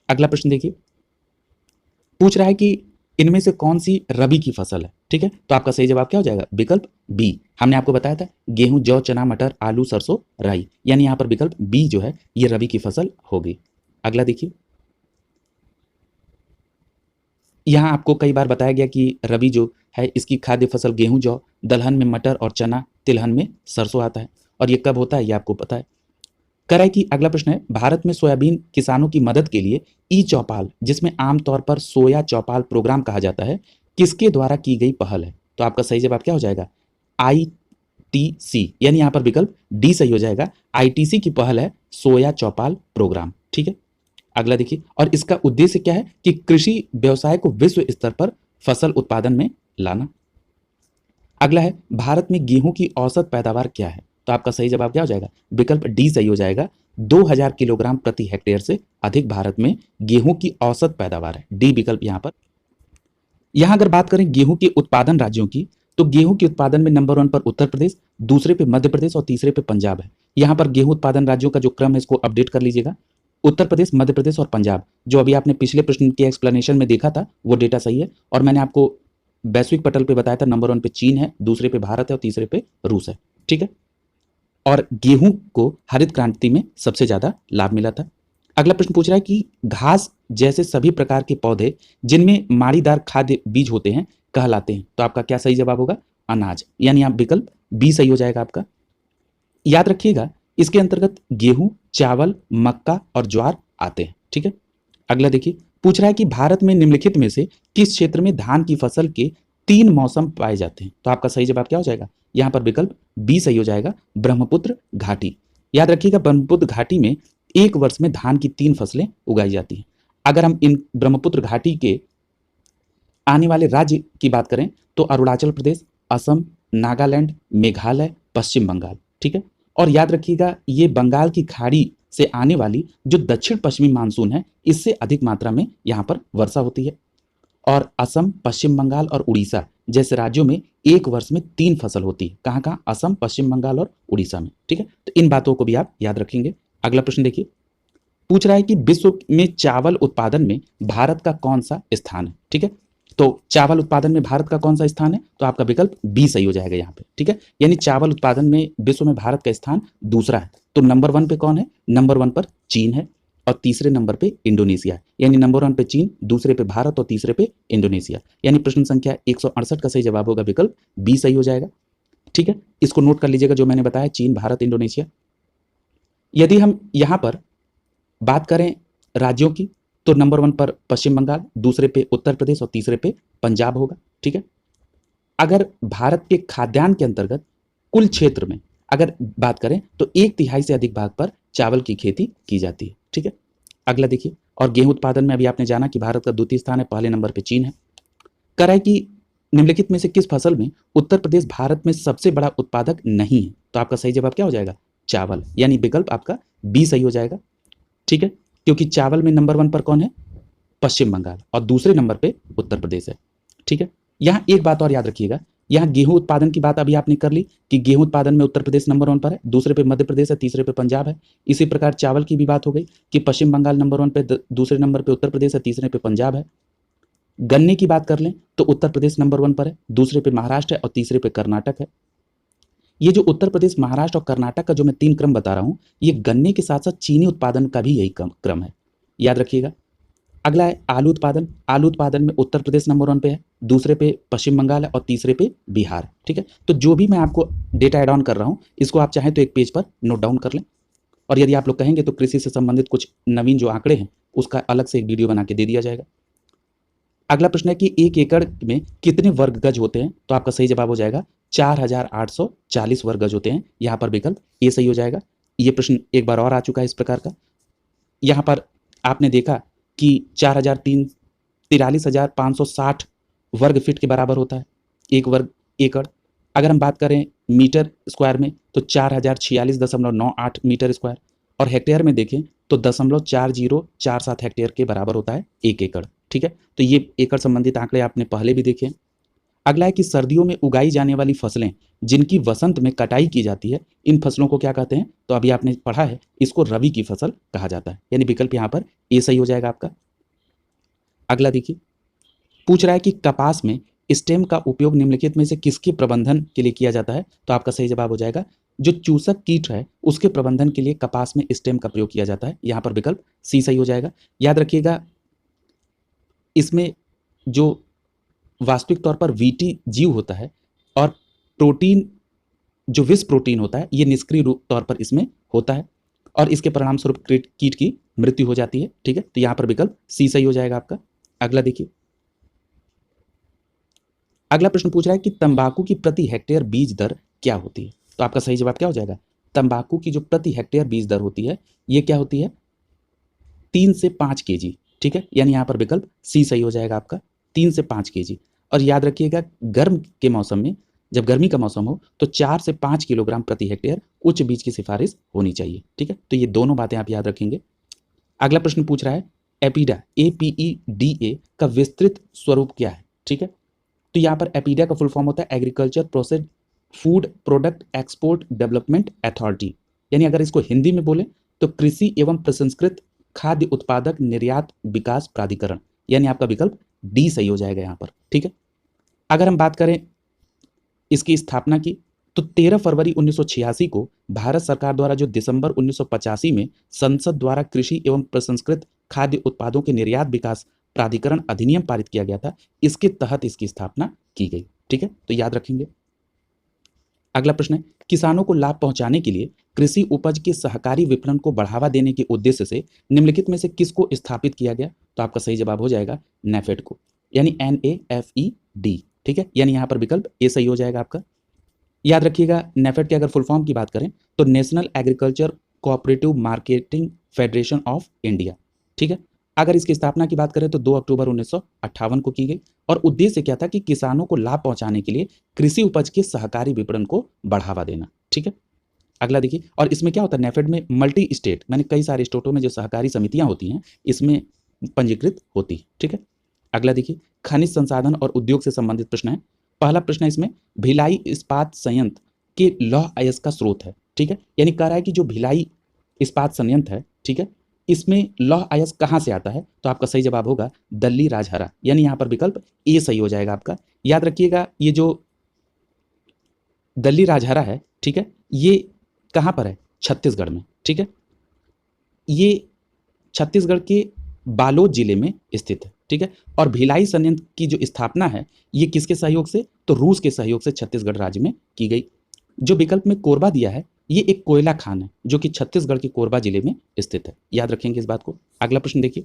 Speaker 1: अगला प्रश्न देखिए, पूछ रहा है कि इनमें से कौन सी रबी की फसल है। ठीक है, तो आपका सही जवाब क्या हो जाएगा, विकल्प बी। हमने आपको बताया था गेहूं, जौ, चना, मटर, आलू, सरसों, राई, यानी यहां पर विकल्प बी जो है ये रबी की फसल होगी। अगला देखिए, यहां आपको कई बार बताया गया कि रबी जो है इसकी खाद्य फसल गेहूं, जौ, दलहन में मटर और चना, तिलहन में सरसों आता है। और ये कब होता है ये आपको पता है। कह रहा है कि अगला प्रश्न है, भारत में सोयाबीन किसानों की मदद के लिए ई चौपाल, जिसमें आमतौर पर सोया चौपाल प्रोग्राम कहा जाता है, किसके द्वारा की गई पहल है। तो आपका सही जवाब क्या हो जाएगा, आईटीसी, यानी यहां पर विकल्प डी सही हो जाएगा। आईटीसी की पहल है सोया चौपाल प्रोग्राम। ठीक है, अगला देखिए, और इसका उद्देश्य क्या है कि कृषि व्यवसाय को विश्व स्तर पर फसल उत्पादन में लाना। अगला है, भारत में गेहूं की औसत पैदावार क्या है। तो आपका सही जवाब क्या हो जाएगा, विकल्प डी सही हो जाएगा। 2000 किलोग्राम प्रति हेक्टेयर से अधिक भारत में गेहूं की औसत पैदावार है, डी विकल्प यहां पर। यहां अगर बात करें गेहूं के उत्पादन राज्यों की, तो गेहूं के उत्पादन में नंबर 1 पर उत्तर प्रदेश, दूसरे पे मध्य प्रदेश और तीसरे पे पंजाब है। यहां पर गेहूं उत्पादन राज्यों का जो क्रम है इसको अपडेट कर लीजिएगा। उत्तर प्रदेश, मध्य प्रदेश और पंजाब, जो अभी आपने पिछले प्रश्न के एक्सप्लेनेशन में देखा था वो डेटा सही है। और मैंने आपको वैश्विक पटल पे बताया था नंबर 1 पे चीन है, दूसरे पे भारत है और तीसरे पे रूस है। ठीक है, और गेहूं को हरित क्रांति में सबसे ज्यादा लाभ मिला था। अगला प्रश्न पूछ रहा है कि घास जैसे सभी प्रकार के पौधे जिनमें माड़ीदार खाद्य बीज होते हैं कहलाते हैं। तो आपका क्या सही जवाब होगा, अनाज, यानी आप विकल्प बी सही हो जाएगा आपका। याद रखिएगा इसके अंतर्गत गेहूं, चावल, मक्का और ज्वार आते हैं। ठीक है, अगला देखिए, पूछ रहा है कि भारत में निम्नलिखित में से किस क्षेत्र में धान की फसल के 3 मौसम पाए जाते हैं। तो आपका सही जवाब क्या हो जाएगा, यहां पर विकल्प बी सही हो जाएगा, ब्रह्मपुत्र घाटी। याद रखिएगा ब्रह्मपुत्र घाटी में एक वर्ष में धान की 3 फसलें उगाई जाती हैं। अगर हम इन ब्रह्मपुत्र घाटी के आने वाले राज्य की बात करें तो अरुणाचल प्रदेश, असम, नागालैंड, मेघालय, पश्चिम बंगाल। ठीक है, और याद रखिएगा ये बंगाल की खाड़ी से आने वाली जो दक्षिण पश्चिमी मानसून है इससे अधिक मात्रा में यहाँ पर वर्षा होती है। और असम, पश्चिम बंगाल और उड़ीसा जैसे राज्यों में एक वर्ष में 3 फसल होती है। कहाँ कहाँ, असम, पश्चिम बंगाल और उड़ीसा में। ठीक है, तो इन बातों को भी आप याद रखेंगे। अगला प्रश्न देखिए, पूछ रहा है कि विश्व में चावल उत्पादन में भारत का कौन सा स्थान है। ठीक है, तो चावल उत्पादन में भारत का कौन सा स्थान है? तो आपका विकल्प बी सही हो जाएगा यहाँ पे, ठीक है। यानी चावल उत्पादन में विश्व में भारत का स्थान दूसरा है। तो नंबर 1 पे कौन है? नंबर 1 पर चीन है और तीसरे नंबर पे इंडोनेशिया है। यानी नंबर 1 पे चीन, दूसरे पे भारत और तीसरे पे इंडोनेशिया। यानी प्रश्न संख्या 168 का सही जवाब होगा विकल्प बी सही हो जाएगा, ठीक है। इसको नोट कर लीजिएगा जो मैंने बताया, चीन, भारत, इंडोनेशिया। यदि हम यहाँ पर बात करें राज्यों की, तो नंबर 1 पर पश्चिम बंगाल, दूसरे पे उत्तर प्रदेश और तीसरे पे पंजाब होगा, ठीक है। अगर भारत के खाद्यान्न के अंतर्गत कुल क्षेत्र में अगर बात करें तो 1/3 से अधिक भाग पर चावल की खेती की जाती है, ठीक है। अगला देखिए, और गेहूं उत्पादन में अभी आपने जाना कि भारत का द्वितीय स्थान है, पहले नंबर पे चीन है। कह रहा है कि निम्नलिखित में से किस फसल में उत्तर प्रदेश भारत में सबसे बड़ा उत्पादक नहीं है? तो आपका सही जवाब क्या हो जाएगा? चावल। यानी विकल्प आपका बी सही हो जाएगा, ठीक है। क्योंकि चावल में नंबर 1 पर कौन है? पश्चिम बंगाल, और दूसरे नंबर पे उत्तर प्रदेश है, ठीक है। यहाँ एक बात और याद रखिएगा, यहाँ गेहूं उत्पादन की बात अभी आपने कर ली कि गेहूं उत्पादन में उत्तर प्रदेश नंबर 1 पर है, दूसरे पे मध्य प्रदेश है, तीसरे पे पंजाब है। इसी प्रकार चावल की भी बात हो गई कि पश्चिम बंगाल नंबर 1 पे, दूसरे नंबर पे उत्तर प्रदेश है, तीसरे पे पंजाब है। गन्ने की बात कर लें तो उत्तर प्रदेश नंबर 1 पर है, दूसरे पे महाराष्ट्र है और तीसरे पे कर्नाटक है। ये जो उत्तर प्रदेश, महाराष्ट्र और कर्नाटक का जो मैं 3 क्रम बता रहा हूं, ये गन्ने के साथ साथ चीनी उत्पादन का भी यही क्रम है, याद रखिएगा। अगला है आलू उत्पादन। आलू उत्पादन में उत्तर प्रदेश नंबर 1 पे है, दूसरे पे पश्चिम बंगाल है और तीसरे पे बिहार, ठीक है। तो जो भी मैं आपको डेटा ऐड ऑन कर रहा हूं, इसको आप चाहें तो एक पेज पर नोट डाउन कर लें, और यदि आप लोग कहेंगे तो कृषि से संबंधित कुछ नवीन जो आंकड़े हैं उसका अलग से एक वीडियो बना के दे दिया जाएगा। अगला प्रश्न है कि 1 एकड़ में कितने वर्ग गज होते हैं? तो आपका सही जवाब हो जाएगा 4840 वर्ग गज होते हैं। यहाँ पर विकल्प ए सही हो जाएगा। ये प्रश्न एक बार और आ चुका है इस प्रकार का। यहाँ पर आपने देखा कि 43,560 वर्ग फीट के बराबर होता है एक वर्ग एकड़। अगर हम बात करें मीटर स्क्वायर में तो 4046.98 मीटर स्क्वायर, और हेक्टेयर में देखें तो 0.4047 हेक्टेयर के बराबर होता है 1 एकड़, ठीक है। तो ये एकड़ संबंधित आंकड़े आपने पहले भी देखे हैं। अगला है कि सर्दियों में उगाई जाने वाली फसलें जिनकी वसंत में कटाई की जाती है, इन फसलों को क्या कहते हैं? तो अभी आपने पढ़ा है, इसको रबी की फसल कहा जाता है। यानी विकल्प यहाँ पर ए सही हो जाएगा आपका। अगला देखिए, पूछ रहा है कि कपास में स्टेम का उपयोग निम्नलिखित में से किसके प्रबंधन के लिए किया जाता है? तो आपका सही जवाब हो जाएगा जो चूसक कीट है उसके प्रबंधन के लिए कपास में स्टेम का प्रयोग किया जाता है। यहाँ पर विकल्प सी सही हो जाएगा। याद रखिएगा, इसमें जो वास्तविक तौर पर वीटी जीव होता है और प्रोटीन जो विष प्रोटीन होता है ये निष्क्रिय रूप तौर पर इसमें होता है, और इसके परिणाम स्वरूप कीट की मृत्यु हो जाती है, ठीक है। तो यहाँ पर विकल्प सी सही हो जाएगा आपका। अगला देखिए, अगला प्रश्न पूछ रहा है कि तंबाकू की प्रति हेक्टेयर बीज दर क्या होती है? तो आपका सही जवाब क्या हो जाएगा? तंबाकू की जो प्रति हेक्टेयर बीज दर होती है ये क्या होती है? 3 से 5 केजी, ठीक है। यानी यहाँ पर विकल्प सी सही हो जाएगा आपका, 3 से 5 केजी। और याद रखिएगा, गर्म के मौसम में, जब गर्मी का मौसम हो तो 4 से 5 किलोग्राम प्रति हेक्टेयर उच्च बीज की सिफारिश होनी चाहिए, ठीक है। तो ये दोनों बातें आप याद रखेंगे। अगला प्रश्न पूछ रहा है एपीडा, APEDA का विस्तृत स्वरूप क्या है, ठीक है। तो यहाँ पर एपीडा का फुल फॉर्म होता है agriculture processed food product export development authority. यानी अगर इसको हिंदी में बोले तो कृषि एवं प्रसंस्कृत खाद्य उत्पादक निर्यात विकास प्राधिकरण। यानी आपका विकल्प डी सही हो जाएगा यहाँ पर, ठीक है। अगर हम बात करें इसकी स्थापना की तो 13 फरवरी 1986 को भारत सरकार द्वारा जो दिसंबर 1985 में संसद द्वारा कृषि एवं प्रसंस्कृत खाद्य उत्पादों के निर्यात विकास प्राधिकरण अधिनियम पारित किया गया था, इसके तहत इसकी स्थापना की गई, ठीक है। तो याद रखेंगे। अगला प्रश्न है किसानों को लाभ पहुंचाने के लिए कृषि उपज के सहकारी विपणन को बढ़ावा देने के उद्देश्य से निम्नलिखित में से किसको स्थापित किया गया? तो आपका सही जवाब हो जाएगा नेफेड को, यानी NAFED, ठीक है। यानी यहाँ पर विकल्प ए सही हो जाएगा आपका। याद रखिएगा, नेफेड के अगर फुल फॉर्म की बात करें तो national agriculture cooperative marketing federation of India, ठीक है। अगर इसकी स्थापना की बात करें तो 2 अक्टूबर 1958 को की गई, और उद्देश्य क्या था कि किसानों को लाभ पहुंचाने के लिए कृषि उपज के सहकारी विपणन को बढ़ावा देना, ठीक है। अगला देखिए, और इसमें क्या होता है, नेफेड में मल्टी स्टेट, मैंने कई सारे स्टेटों में जो सहकारी समितियां होती हैं इसमें पंजीकृत होती है, ठीक है। अगला देखिए, खनिज संसाधन और उद्योग से संबंधित प्रश्न है। पहला प्रश्न है इसमें भिलाई इस्पात संयंत्र के लौह अयस्क का स्रोत है, ठीक है। यानी कह रहा है कि जो भिलाई इस्पात संयंत्र है, ठीक है, इसमें लौह अयस्क कहाँ से आता है? तो आपका सही जवाब होगा दल्ली राजहरा, यानी यहाँ पर विकल्प ए सही हो जाएगा आपका। याद रखिएगा ये जो दल्ली राजहरा है, ठीक है, ये कहाँ पर है? छत्तीसगढ़ में, ठीक है। ये छत्तीसगढ़ के बालोद जिले में स्थित है, ठीक है। और भिलाई संयंत्र की जो स्थापना है ये किसके सहयोग से? तो रूस के सहयोग से छत्तीसगढ़ राज्य में की गई। जो विकल्प में कोरबा दिया है ये एक कोयला खान है जो कि छत्तीसगढ़ के कोरबा जिले में स्थित है, याद रखेंगे इस बात को। अगला प्रश्न देखिए,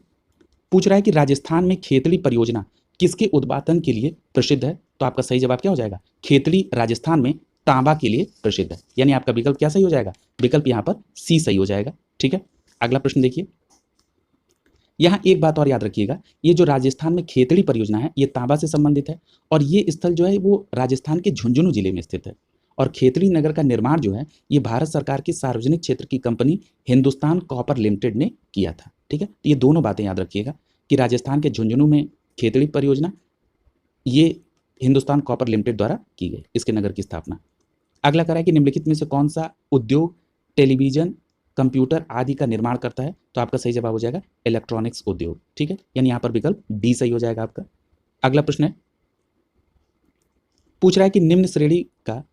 Speaker 1: पूछ रहा है कि राजस्थान में खेतड़ी परियोजना किसके उत्पादन के लिए प्रसिद्ध है? तो आपका सही जवाब क्या हो जाएगा? खेतड़ी राजस्थान में तांबा के लिए प्रसिद्ध है, यानी आपका विकल्प क्या सही हो जाएगा? विकल्प यहाँ पर सी सही हो जाएगा, ठीक है। अगला प्रश्न देखिए, यहाँ एक बात और याद रखिएगा, ये जो राजस्थान में खेतड़ी परियोजना है ये तांबा से संबंधित है और ये स्थल जो है वो राजस्थान के झुंझुनू जिले में स्थित है। और खेतड़ी नगर का निर्माण जो है ये भारत सरकार की सार्वजनिक क्षेत्र की कंपनी हिंदुस्तान कॉपर लिमिटेड ने किया था, ठीक है। तो ये दोनों बातें याद रखिएगा कि राजस्थान के झुंझुनू में खेतड़ी परियोजना ये हिंदुस्तान कॉपर लिमिटेड द्वारा की गई, इसके नगर की स्थापना। अगला करा है कि निम्नलिखित में से कौन सा उद्योग टेलीविजन, कंप्यूटर आदि का निर्माण करता है? तो आपका सही जवाब हो जाएगा इलेक्ट्रॉनिक्स उद्योग, ठीक है, यानी यहाँ पर विकल्प डी सही हो जाएगा आपका। अगला प्रश्न है, पूछ रहा है कि निम्न श्रेणी का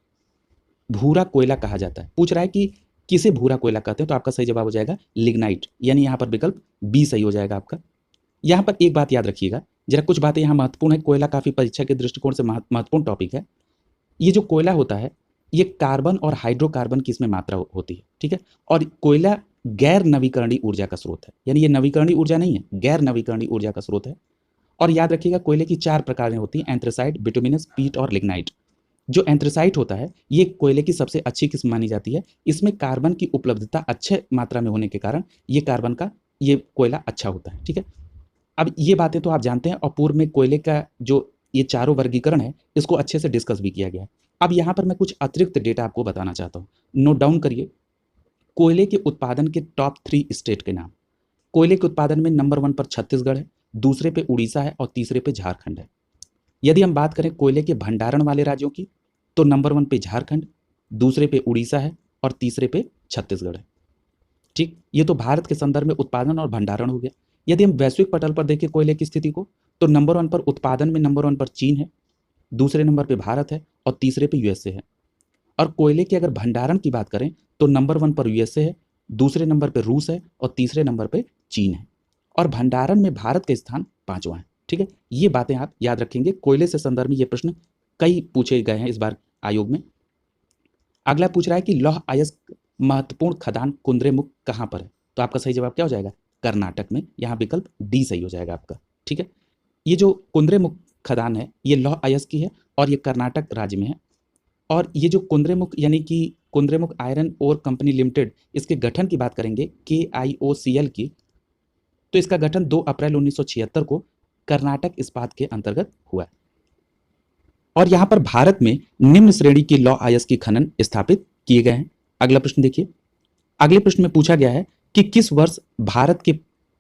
Speaker 1: भूरा कोयला कहा जाता है। पूछ रहा है कि किसे भूरा कोयला कहते हैं? तो आपका सही जवाब हो जाएगा लिग्नाइट, यानी यहाँ पर विकल्प बी सही हो जाएगा आपका। यहाँ पर एक बात याद रखिएगा, जरा कुछ बातें यहाँ महत्वपूर्ण है, कोयला काफी परीक्षा के दृष्टिकोण से महत्वपूर्ण टॉपिक है। ये जो कोयला होता है ये कार्बन और हाइड्रोकार्बन की इसमें मात्रा होती है, ठीक है। और कोयला गैर नवीकरणीय ऊर्जा का स्रोत है, यानी ये नवीकरणीय ऊर्जा नहीं है, गैर नवीकरणीय ऊर्जा का स्रोत है। और याद रखिएगा कोयले की 4 प्रकारें होती हैं, एंथ्रेसाइट, बिटुमिनस, पीट और लिग्नाइट। जो एंथ्रेसाइट होता है ये कोयले की सबसे अच्छी किस्म मानी जाती है। इसमें कार्बन की उपलब्धता अच्छे मात्रा में होने के कारण ये कोयला अच्छा होता है, ठीक है। अब ये बातें तो आप जानते हैं और पूर्व में कोयले का जो ये चारों वर्गीकरण है इसको अच्छे से डिस्कस भी किया गया है। अब यहाँ पर मैं कुछ अतिरिक्त डेटा आपको बताना चाहता हूँ, नोट डाउन करिए। कोयले के उत्पादन के टॉप 3 स्टेट के नाम। कोयले के उत्पादन में नंबर 1 पर छत्तीसगढ़ है, दूसरे पे उड़ीसा है और तीसरे पे झारखंड है। यदि हम बात करें कोयले के भंडारण वाले राज्यों की तो नंबर 1 पे झारखंड, दूसरे पे उड़ीसा है और तीसरे पे छत्तीसगढ़ है, ठीक। ये तो भारत के संदर्भ में उत्पादन और भंडारण हो गया। यदि हम वैश्विक पटल पर देखें कोयले की स्थिति को तो नंबर 1 पर उत्पादन में नंबर 1 पर चीन है, दूसरे नंबर पे भारत है और तीसरे पे यूएसए है। और कोयले के अगर भंडारण की बात करें तो नंबर 1 पर यूएसए है, दूसरे नंबर पे रूस है और तीसरे नंबर पे चीन है। और भंडारण में भारत का स्थान 5वां है, ठीक है। ये बातें आप याद रखेंगे, कोयले से संदर्भ में ये प्रश्न कई पूछे गए हैं इस बार आयोग में। अगला पूछ रहा है कि लौह अयस्क महत्वपूर्ण खदान कुंद्रेमुख कहाँ पर है? तो आपका सही जवाब क्या हो जाएगा? कर्नाटक में, यहाँ विकल्प डी सही हो जाएगा आपका, ठीक है। ये जो कुंद्रेमुख खदान है ये लौह अयस्क की है और ये कर्नाटक राज्य में है। और ये जो कुंद्रेमुख यानी कि Kudremukh iron ore company limited, इसके गठन की बात करेंगे KIOCL की, तो इसका गठन 2 अप्रैल 1976 को कर्नाटक इस्पात के अंतर्गत हुआ। और यहाँ पर भारत में निम्न श्रेणी की लौह अयस्क की खनन स्थापित किए गए हैं। अगला प्रश्न देखिए, अगले प्रश्न में पूछा गया है कि किस वर्ष भारत के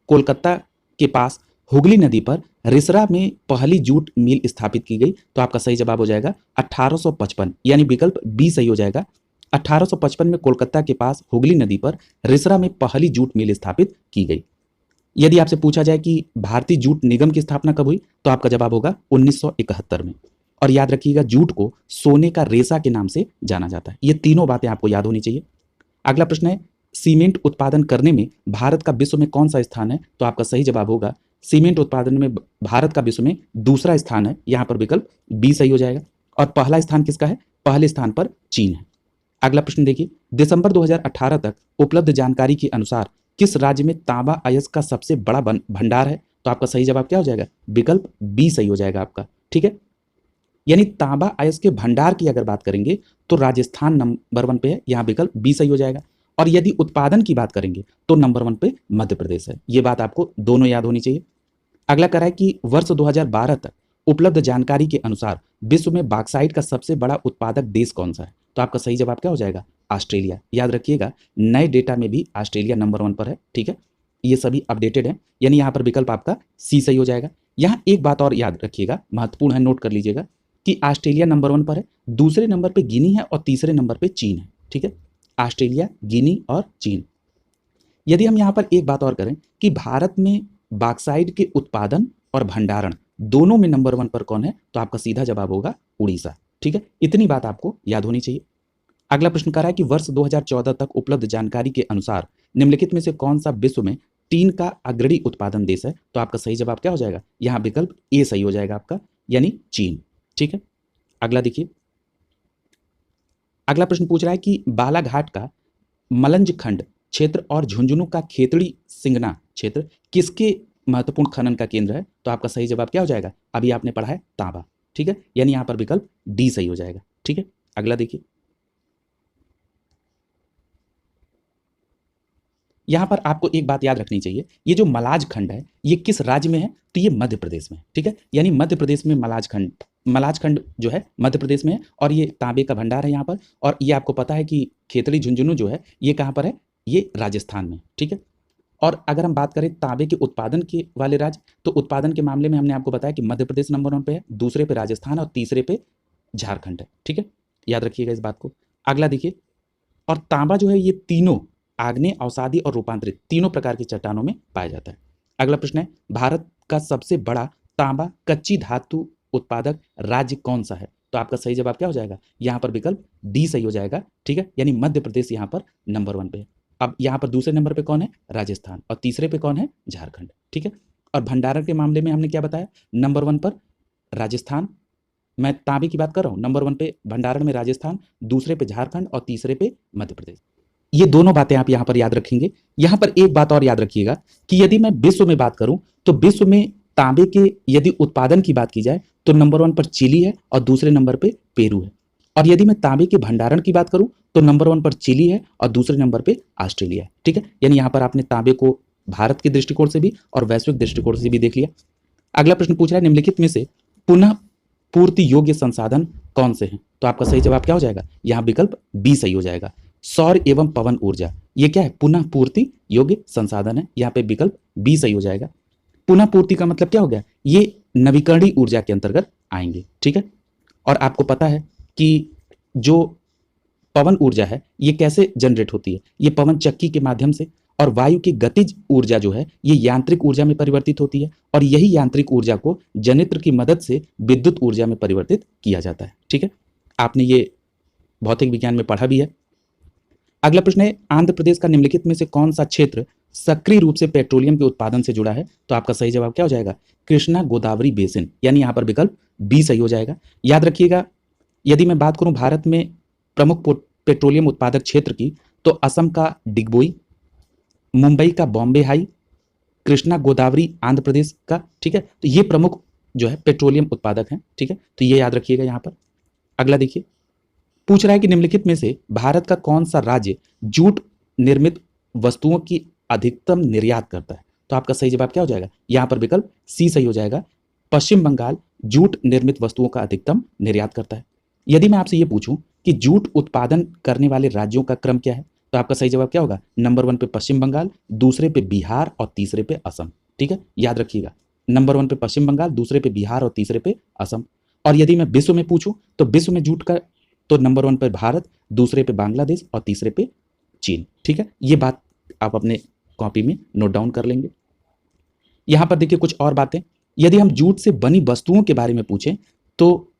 Speaker 1: कोलकाता के पास हुगली नदी पर रिसरा में पहली जूट मिल स्थापित की गई? तो आपका सही जवाब हो जाएगा 1855, यानी विकल्प बी सही हो जाएगा। 1855 में कोलकाता के पास हुगली नदी पर रिसरा में पहली जूट मिल स्थापित की गई। यदि आपसे पूछा जाए कि भारतीय जूट निगम की स्थापना कब हुई तो आपका जवाब होगा 1971 में। और याद रखिएगा जूट को सोने का रेशा के नाम से जाना जाता है। ये तीनों बातें आपको याद होनी चाहिए। अगला प्रश्न है, सीमेंट उत्पादन करने में भारत का विश्व में कौन सा स्थान है? तो आपका सही जवाब होगा सीमेंट उत्पादन में भारत का विश्व में दूसरा स्थान है, यहाँ पर विकल्प बी सही हो जाएगा। और पहला स्थान किसका है? पहले स्थान पर चीन है। अगला प्रश्न देखिए, दिसंबर 2018 तक उपलब्ध जानकारी के अनुसार किस राज्य में तांबा अयस्क का सबसे बड़ा भंडार है? तो आपका सही जवाब क्या हो जाएगा? विकल्प बी सही हो जाएगा आपका, ठीक है। यानी तांबा अयस्क के भंडार की अगर बात करेंगे तो राजस्थान नंबर 1 पे है, यहाँ विकल्प बी सही हो जाएगा। और यदि उत्पादन की बात करेंगे तो नंबर 1 पे मध्य प्रदेश है। ये बात आपको दोनों याद होनी चाहिए। अगला करा है कि वर्ष 2012 तक उपलब्ध जानकारी के अनुसार विश्व में बॉक्साइट का सबसे बड़ा उत्पादक देश कौन सा है? तो आपका सही जवाब क्या हो जाएगा? ऑस्ट्रेलिया। याद रखिएगा नए डेटा में भी ऑस्ट्रेलिया नंबर 1 पर है, ठीक है। ये सभी अपडेटेड है, यानी यहाँ पर विकल्प आपका सी सही हो जाएगा। यहाँ एक बात और याद रखिएगा, महत्वपूर्ण है, नोट कर लीजिएगा कि ऑस्ट्रेलिया नंबर 1 पर है, दूसरे नंबर पे गिनी है और तीसरे नंबर पे चीन है, ठीक है। ऑस्ट्रेलिया, गिनी और चीन। यदि हम यहाँ पर एक बात और करें कि भारत में बॉक्साइट के उत्पादन और भंडारण दोनों में नंबर 1 पर कौन है, तो आपका सीधा जवाब होगा उड़ीसा। ठीक है, इतनी बात आपको याद होनी चाहिए। अगला प्रश्न कह रहा है कि वर्ष 2014 तक उपलब्ध जानकारी के अनुसार निम्नलिखित में से कौन सा विश्व में टीन का अग्रणी उत्पादन देश है, तो आपका सही जवाब क्या हो जाएगा, यहाँ विकल्प ए सही हो जाएगा आपका, यानी चीन। ठीक है, अगला देखिए, अगला प्रश्न पूछ रहा है कि बालाघाट का मलंज खंड क्षेत्र और झुंझुनू का खेतड़ी सिंगना क्षेत्र किसके महत्वपूर्ण खनन का केंद्र है, तो आपका सही जवाब क्या हो जाएगा, अभी आपने पढ़ा है तांबा। ठीक है, यानी यहां पर विकल्प डी सही हो जाएगा। ठीक है, अगला देखिए, यहां पर आपको एक बात याद रखनी चाहिए, ये जो मलाज खंड है ये किस राज्य में है, तो ये मध्य प्रदेश में है। ठीक है, यानी मध्य प्रदेश में मलाज खंड जो है मध्य प्रदेश में है, और ये तांबे का भंडार है यहाँ पर। और ये आपको पता है कि खेतड़ी झुंझुनू जो है ये कहाँ पर है, ये राजस्थान में। ठीक है, और अगर हम बात करें तांबे के उत्पादन के वाले राज्य, तो उत्पादन के मामले में हमने आपको बताया कि मध्य प्रदेश नंबर 1 पे है, दूसरे पे राजस्थान और तीसरे पे झारखंड है। ठीक है, याद रखिएगा इस बात को। अगला देखिए, और तांबा जो है ये तीनों आग्नेय, अवसादी और रूपांतरित तीनों प्रकार की चट्टानों में पाया जाता है। अगला प्रश्न है, भारत का सबसे बड़ा तांबा कच्ची धातु उत्पादक राज्य कौन सा है, तो आपका सही जवाब क्या हो जाएगा, यहाँ पर विकल्प डी सही हो जाएगा। ठीक है, यानी मध्य प्रदेश यहाँ पर नंबर 1 पे है। अब यहाँ पर दूसरे नंबर पे कौन है, राजस्थान, और तीसरे पे कौन है, झारखंड। ठीक है, और भंडारण के मामले में हमने क्या बताया, नंबर 1 पर राजस्थान, मैं तांबे की बात कर रहा हूँ, नंबर 1 पे भंडारण में राजस्थान, दूसरे पे झारखंड और तीसरे पे मध्य प्रदेश। ये दोनों बातें आप यहाँ पर याद रखेंगे। यहाँ पर एक बात और याद रखिएगा कि यदि मैं विश्व में बात करूं तो विश्व में तांबे के यदि उत्पादन की बात की जाए तो नंबर 1 पर चिली है और दूसरे नंबर पे पेरू है। और यदि मैं तांबे के भंडारण की बात करूं तो नंबर 1 पर चिली है और दूसरे नंबर पे ऑस्ट्रेलिया है। ठीक है, यानी यहाँ पर आपने तांबे को भारत के दृष्टिकोण से भी और वैश्विक दृष्टिकोण से भी देख लिया। अगला प्रश्न पूछ रहा है, निम्नलिखित में से पुनः पूर्ति योग्य संसाधन कौन से हैं, तो आपका सही जवाब क्या हो जाएगा, यहाँ विकल्प बी सही हो जाएगा। सौर एवं पवन ऊर्जा ये क्या है, पुनः पूर्ति योग्य संसाधन है, यहाँ पे विकल्प बी सही हो जाएगा। पुनः पूर्ति का मतलब क्या हो गया, ये नवीकरणीय ऊर्जा के अंतर्गत आएंगे। ठीक है, और आपको पता है कि जो पवन ऊर्जा है ये कैसे जनरेट होती है, ये पवन चक्की के माध्यम से, और वायु की गतिज ऊर्जा जो है ये यांत्रिक ऊर्जा में परिवर्तित होती है, और यही यांत्रिक ऊर्जा को जनित्र की मदद से विद्युत ऊर्जा में परिवर्तित किया जाता है। ठीक है, आपने ये भौतिक विज्ञान में पढ़ा भी है। अगला प्रश्न है, आंध्र प्रदेश का निम्नलिखित में से कौन सा क्षेत्र सक्रिय रूप से पेट्रोलियम के उत्पादन से जुड़ा है, तो आपका सही जवाब क्या हो जाएगा, कृष्णा गोदावरी बेसिन, यानी यहाँ पर विकल्प बी सही हो जाएगा। याद रखिएगा, यदि मैं बात करूं भारत में प्रमुख पेट्रोलियम उत्पादक क्षेत्र की, तो असम का डिगबोई, मुंबई का बॉम्बे हाई, कृष्णा गोदावरी आंध्र प्रदेश का। ठीक है, तो ये प्रमुख जो है पेट्रोलियम उत्पादक हैं। ठीक है, तो ये याद रखिएगा यहाँ पर। अगला देखिए, पूछ रहा है कि निम्नलिखित में से भारत का कौन सा राज्य जूट निर्मित वस्तुओं की अधिकतम निर्यात करता है, तो आपका सही जवाब क्या हो जाएगा, यहाँ पर विकल्प सी सही हो जाएगा। पश्चिम बंगाल जूट निर्मित वस्तुओं का अधिकतम निर्यात करता है। यदि मैं आपसे ये पूछूं कि जूट उत्पादन करने वाले राज्यों का क्रम क्या है, तो आपका सही जवाब क्या होगा, नंबर 1 पे पश्चिम बंगाल, दूसरे पे बिहार और तीसरे पे असम। ठीक है, याद रखिएगा, नंबर 1 पे पश्चिम बंगाल, दूसरे पे बिहार और तीसरे पे असम। और यदि मैं विश्व में पूछूं तो विश्व में जूट का तो नंबर 1 पे भारत, दूसरे पे बांग्लादेश और तीसरे पे चीन। ठीक है, ये बात आप अपने कॉपी में नोट डाउन कर लेंगे। यहां पर देखिए कुछ और बातें, यदि हम जूट से बनी वस्तुओं के बारे में पूछें तो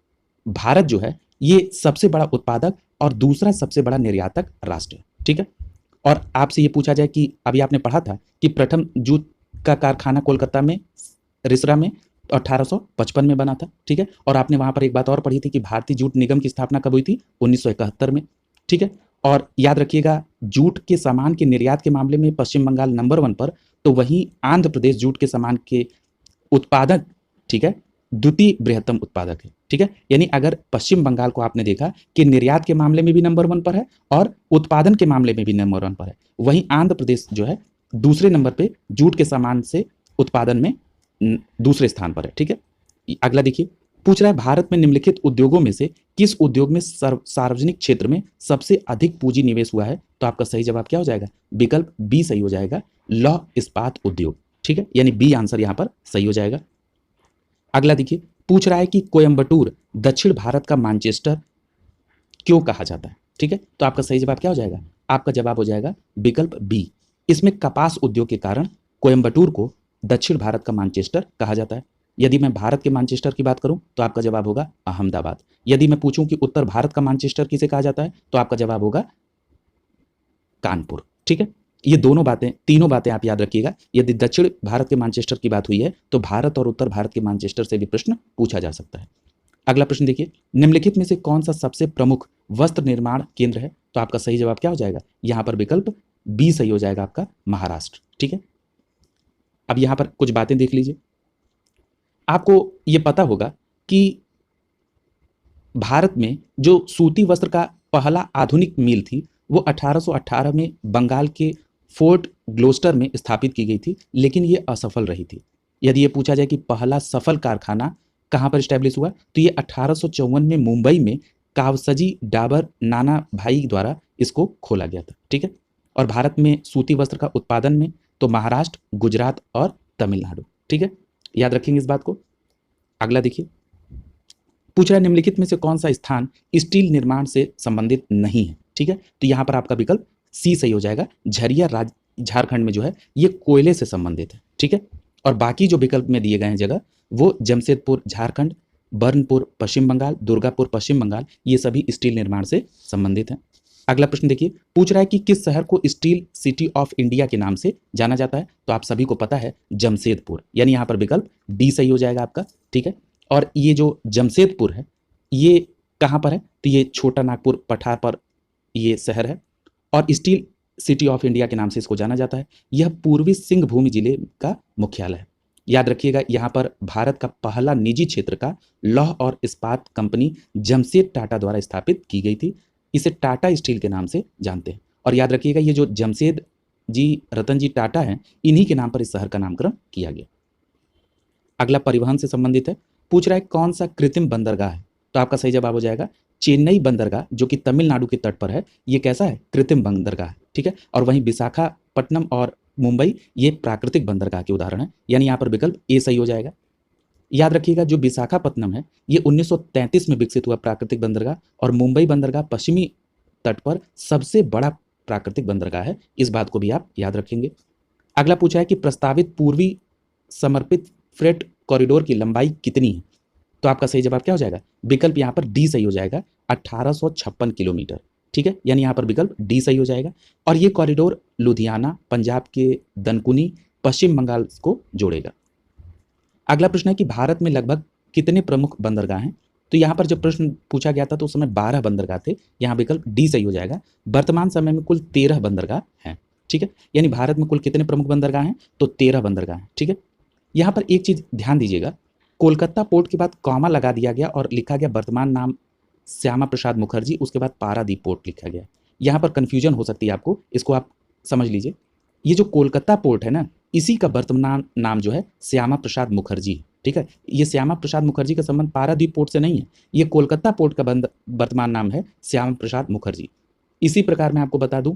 Speaker 1: भारत जो है ये सबसे बड़ा उत्पादक और दूसरा सबसे बड़ा निर्यातक राष्ट्र है। ठीक है, और आपसे ये पूछा जाए कि अभी आपने पढ़ा था कि प्रथम जूट का कारखाना कोलकाता में रिसरा में 1855 में बना था। ठीक है, और आपने वहां पर एक बात और पढ़ी थी कि भारतीय जूट निगम की स्थापना कब हुई थी, 1971 में। ठीक है, और याद रखिएगा, जूट के सामान के निर्यात के मामले में पश्चिम बंगाल नंबर 1 पर, तो वहीं आंध्र प्रदेश जूट के सामान के उत्पादक, ठीक है, द्वितीय बृहत्तम उत्पादक है। ठीक है, यानी अगर पश्चिम बंगाल को आपने देखा कि निर्यात के मामले में भी नंबर 1 पर है और उत्पादन के मामले में भी नंबर 1 पर है, वहीं आंध्र प्रदेश जो है दूसरे नंबर पे जूट के सामान से उत्पादन में दूसरे स्थान पर है। ठीक है, अगला देखिए, पूछ रहा है भारत में निम्नलिखित उद्योगों में से किस उद्योग में सार्वजनिक क्षेत्र में सबसे अधिक पूंजी निवेश हुआ है, तो आपका सही जवाब क्या हो जाएगा, विकल्प बी सही हो जाएगा, लौह इस्पात उद्योग। ठीक है, यानी बी आंसर यहां पर सही हो जाएगा। अगला देखिए, पूछ रहा है कि कोयंबटूर दक्षिण भारत का मैनचेस्टर क्यों कहा जाता है। ठीक है, तो आपका सही जवाब क्या हो जाएगा, आपका जवाब हो जाएगा विकल्प बी, इसमें कपास उद्योग के कारण कोयम्बटूर को दक्षिण भारत का मैनचेस्टर कहा जाता है। यदि मैं भारत के मैनचेस्टर की बात करूं तो आपका जवाब होगा अहमदाबाद। यदि मैं पूछूं कि उत्तर भारत का मैनचेस्टर किसे कहा जाता है तो आपका जवाब होगा कानपुर। ठीक है, ये दोनों बातें, तीनों बातें आप याद रखिएगा। यदि दक्षिण भारत के मैनचेस्टर की बात हुई है तो भारत और उत्तर भारत के मैनचेस्टर से भी प्रश्न पूछा जा सकता है। अगला प्रश्न देखिए, निम्नलिखित में से कौन सा सबसे प्रमुख वस्त्र निर्माण केंद्र है? तो आपका सही जवाब क्या हो जाएगा? यहां पर विकल्प बी सही हो जाएगा आपका, महाराष्ट्र। ठीक है, अब यहां पर कुछ बातें देख लीजिए। आपको यह पता होगा कि भारत में जो सूती वस्त्र का पहला आधुनिक मिल थी वो 1818 में बंगाल के फोर्ट ग्लोस्टर में स्थापित की गई थी, लेकिन ये असफल रही थी। यदि ये पूछा जाए कि पहला सफल कारखाना कहाँ पर स्टैब्लिश हुआ तो ये 1854 में मुंबई में कावसजी डाबर नाना भाई द्वारा इसको खोला गया था। ठीक है, और भारत में सूती वस्त्र का उत्पादन में तो महाराष्ट्र, गुजरात और तमिलनाडु। ठीक है, याद रखेंगे इस बात को। अगला देखिए, पूछ रहा है निम्नलिखित में से कौन सा स्थान स्टील निर्माण से संबंधित नहीं है? ठीक है, तो यहां पर आपका विकल्प सी सही हो जाएगा। झरिया झारखंड में जो है ये कोयले से संबंधित है। ठीक है, और बाकी जो विकल्प में दिए गए हैं जगह वो जमशेदपुर झारखंड, बर्नपुर पश्चिम बंगाल, दुर्गापुर पश्चिम बंगाल, ये सभी स्टील निर्माण से संबंधित हैं। अगला प्रश्न देखिए, पूछ रहा है कि किस शहर को स्टील सिटी ऑफ इंडिया के नाम से जाना जाता है? तो आप सभी को पता है जमशेदपुर, यानी यहाँ पर विकल्प डी सही हो जाएगा आपका। ठीक है, और ये जो जमशेदपुर है ये कहाँ पर है? तो ये छोटा नागपुर पठार पर ये शहर है और स्टील सिटी ऑफ इंडिया के नाम से इसको जाना जाता है। यह पूर्वी सिंहभूम जिले का मुख्यालय है। याद रखिएगा, यहाँ पर भारत का पहला निजी क्षेत्र का लौह और इस्पात कंपनी जमशेद टाटा द्वारा स्थापित की गई थी। इसे टाटा स्टील के नाम से जानते हैं। और याद रखिएगा, ये जो जमशेद जी रतन जी टाटा हैं, इन्हीं के नाम पर इस शहर का नामकरण किया गया। अगला परिवहन से संबंधित है। पूछ रहा है कौन सा कृत्रिम बंदरगाह है? तो आपका सही जवाब हो जाएगा चेन्नई बंदरगाह, जो कि तमिलनाडु के तट पर है। ये कैसा है? कृत्रिम बंदरगाह है। ठीक है, और वहीं विशाखापट्टनम और मुंबई ये प्राकृतिक बंदरगाह के उदाहरण है, यानी यहाँ पर विकल्प ए सही हो जाएगा। याद रखिएगा, जो विशाखापट्टनम है ये 1933 में विकसित हुआ प्राकृतिक बंदरगाह और मुंबई बंदरगाह पश्चिमी तट पर सबसे बड़ा प्राकृतिक बंदरगाह है। इस बात को भी आप याद रखेंगे। अगला पूछा है कि प्रस्तावित पूर्वी समर्पित फ्रेट कॉरिडोर की लंबाई कितनी है? तो आपका सही जवाब क्या हो जाएगा? विकल्प यहाँ पर डी सही हो जाएगा, 1856 किलोमीटर। ठीक है, यानी यहाँ पर विकल्प डी सही हो जाएगा। और ये कॉरिडोर लुधियाना, पंजाब के दनकुनी, पश्चिम बंगाल को जोड़ेगा। अगला प्रश्न है कि भारत में लगभग कितने प्रमुख बंदरगाह हैं? तो यहाँ पर जब प्रश्न पूछा गया था तो उस समय 12 बंदरगाह थे। यहाँ विकल्प डी सही हो जाएगा। वर्तमान समय में कुल 13 बंदरगाह हैं। ठीक है, यानी भारत में कुल कितने प्रमुख बंदरगाह हैं? तो 13 बंदरगाह हैं। ठीक है, यहाँ पर एक चीज ध्यान दीजिएगा, कोलकाता पोर्ट के बाद कॉमा लगा दिया गया और लिखा गया वर्तमान नाम श्यामा प्रसाद मुखर्जी, उसके बाद पारादीप पोर्ट लिखा गया। यहाँ पर कंफ्यूजन हो सकती है आपको, इसको आप समझ लीजिए। ये जो कोलकाता पोर्ट है ना, इसी का वर्तमान नाम जो है श्यामा प्रसाद मुखर्जी है। ठीक है, ये श्यामा प्रसाद मुखर्जी का संबंध पारादीप पोर्ट से नहीं है, ये कोलकाता पोर्ट का वर्तमान नाम है श्यामा प्रसाद मुखर्जी। इसी प्रकार मैं आपको बता दूं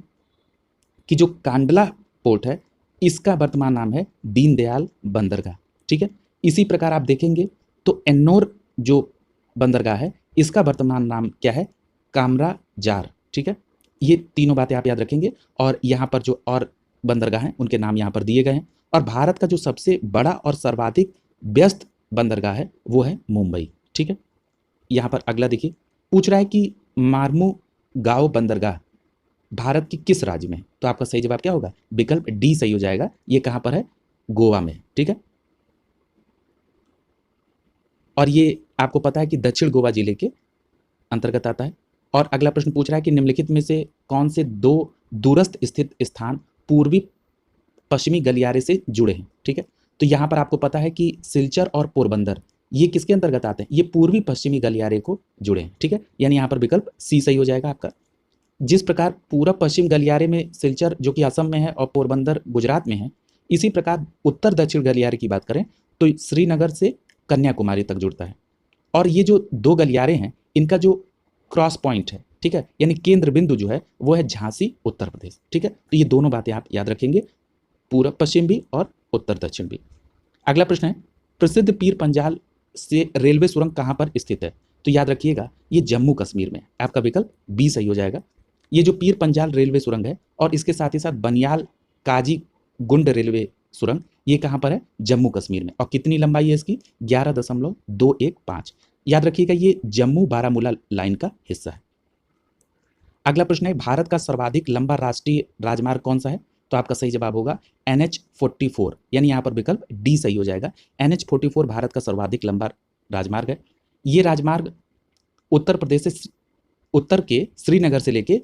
Speaker 1: कि जो कांडला पोर्ट है इसका वर्तमान नाम है दीनदयाल बंदरगाह। ठीक है, इसी प्रकार आप देखेंगे तो एन्नोर जो बंदरगाह है इसका वर्तमान नाम क्या है? कामरा जार। ठीक है, ये तीनों बातें आप याद रखेंगे और यहाँ पर जो और बंदरगाह हैं उनके नाम यहाँ पर दिए गए हैं। और भारत का जो सबसे बड़ा और सर्वाधिक व्यस्त बंदरगाह है वो है मुंबई। ठीक है, यहाँ पर अगला देखिए, पूछ रहा है कि मार्मू गांव बंदरगाह भारत के किस राज्य में? तो आपका सही जवाब क्या होगा? विकल्प डी सही हो जाएगा। ये कहां पर है? गोवा में। ठीक है, और ये आपको पता है कि दक्षिण गोवा जिले के अंतर्गत आता है। और अगला प्रश्न पूछ रहा है कि निम्नलिखित में से कौन से दो दूरस्थ स्थित स्थान पूर्वी पश्चिमी गलियारे से जुड़े हैं? ठीक है, तो यहां पर आपको पता है कि सिलचर और पोरबंदर ये किसके अंतर्गत आते हैं? ये पूर्वी पश्चिमी गलियारे को जुड़े हैं। ठीक है, यानी यहाँ पर विकल्प सी सही हो जाएगा आपका। जिस प्रकार पूरब पश्चिम गलियारे में सिलचर जो कि असम में है और पोरबंदर गुजरात में है, इसी प्रकार उत्तर दक्षिण गलियारे की बात करें तो श्रीनगर से कन्याकुमारी तक जुड़ता है। और ये जो दो गलियारे हैं इनका जो क्रॉस पॉइंट है, ठीक है, यानी केंद्र बिंदु जो है वो है झांसी, उत्तर प्रदेश। ठीक है, तो ये दोनों बातें आप याद रखेंगे, पूरब पश्चिम भी और उत्तर दक्षिण भी। अगला प्रश्न है, प्रसिद्ध पीर पंजाल से रेलवे सुरंग कहाँ पर स्थित है? तो याद रखिएगा ये जम्मू कश्मीर में। आपका विकल्प बी सही हो जाएगा। ये जो पीर पंजाल रेलवे सुरंग है और इसके साथ ही साथ बनियाल काजीगुंड रेलवे सुरंग, ये कहाँ पर है? जम्मू कश्मीर में। और कितनी लंबाई है इसकी? 11.215। याद रखिएगा ये जम्मू बारामूला लाइन का हिस्सा है। अगला प्रश्न है, भारत का सर्वाधिक लंबा राष्ट्रीय राजमार्ग कौन सा है? तो आपका सही जवाब होगा NH44, यानी यहाँ पर विकल्प डी सही हो जाएगा। NH44 भारत का सर्वाधिक लंबा राजमार्ग है। ये राजमार्ग उत्तर प्रदेश से, उत्तर के श्रीनगर से लेके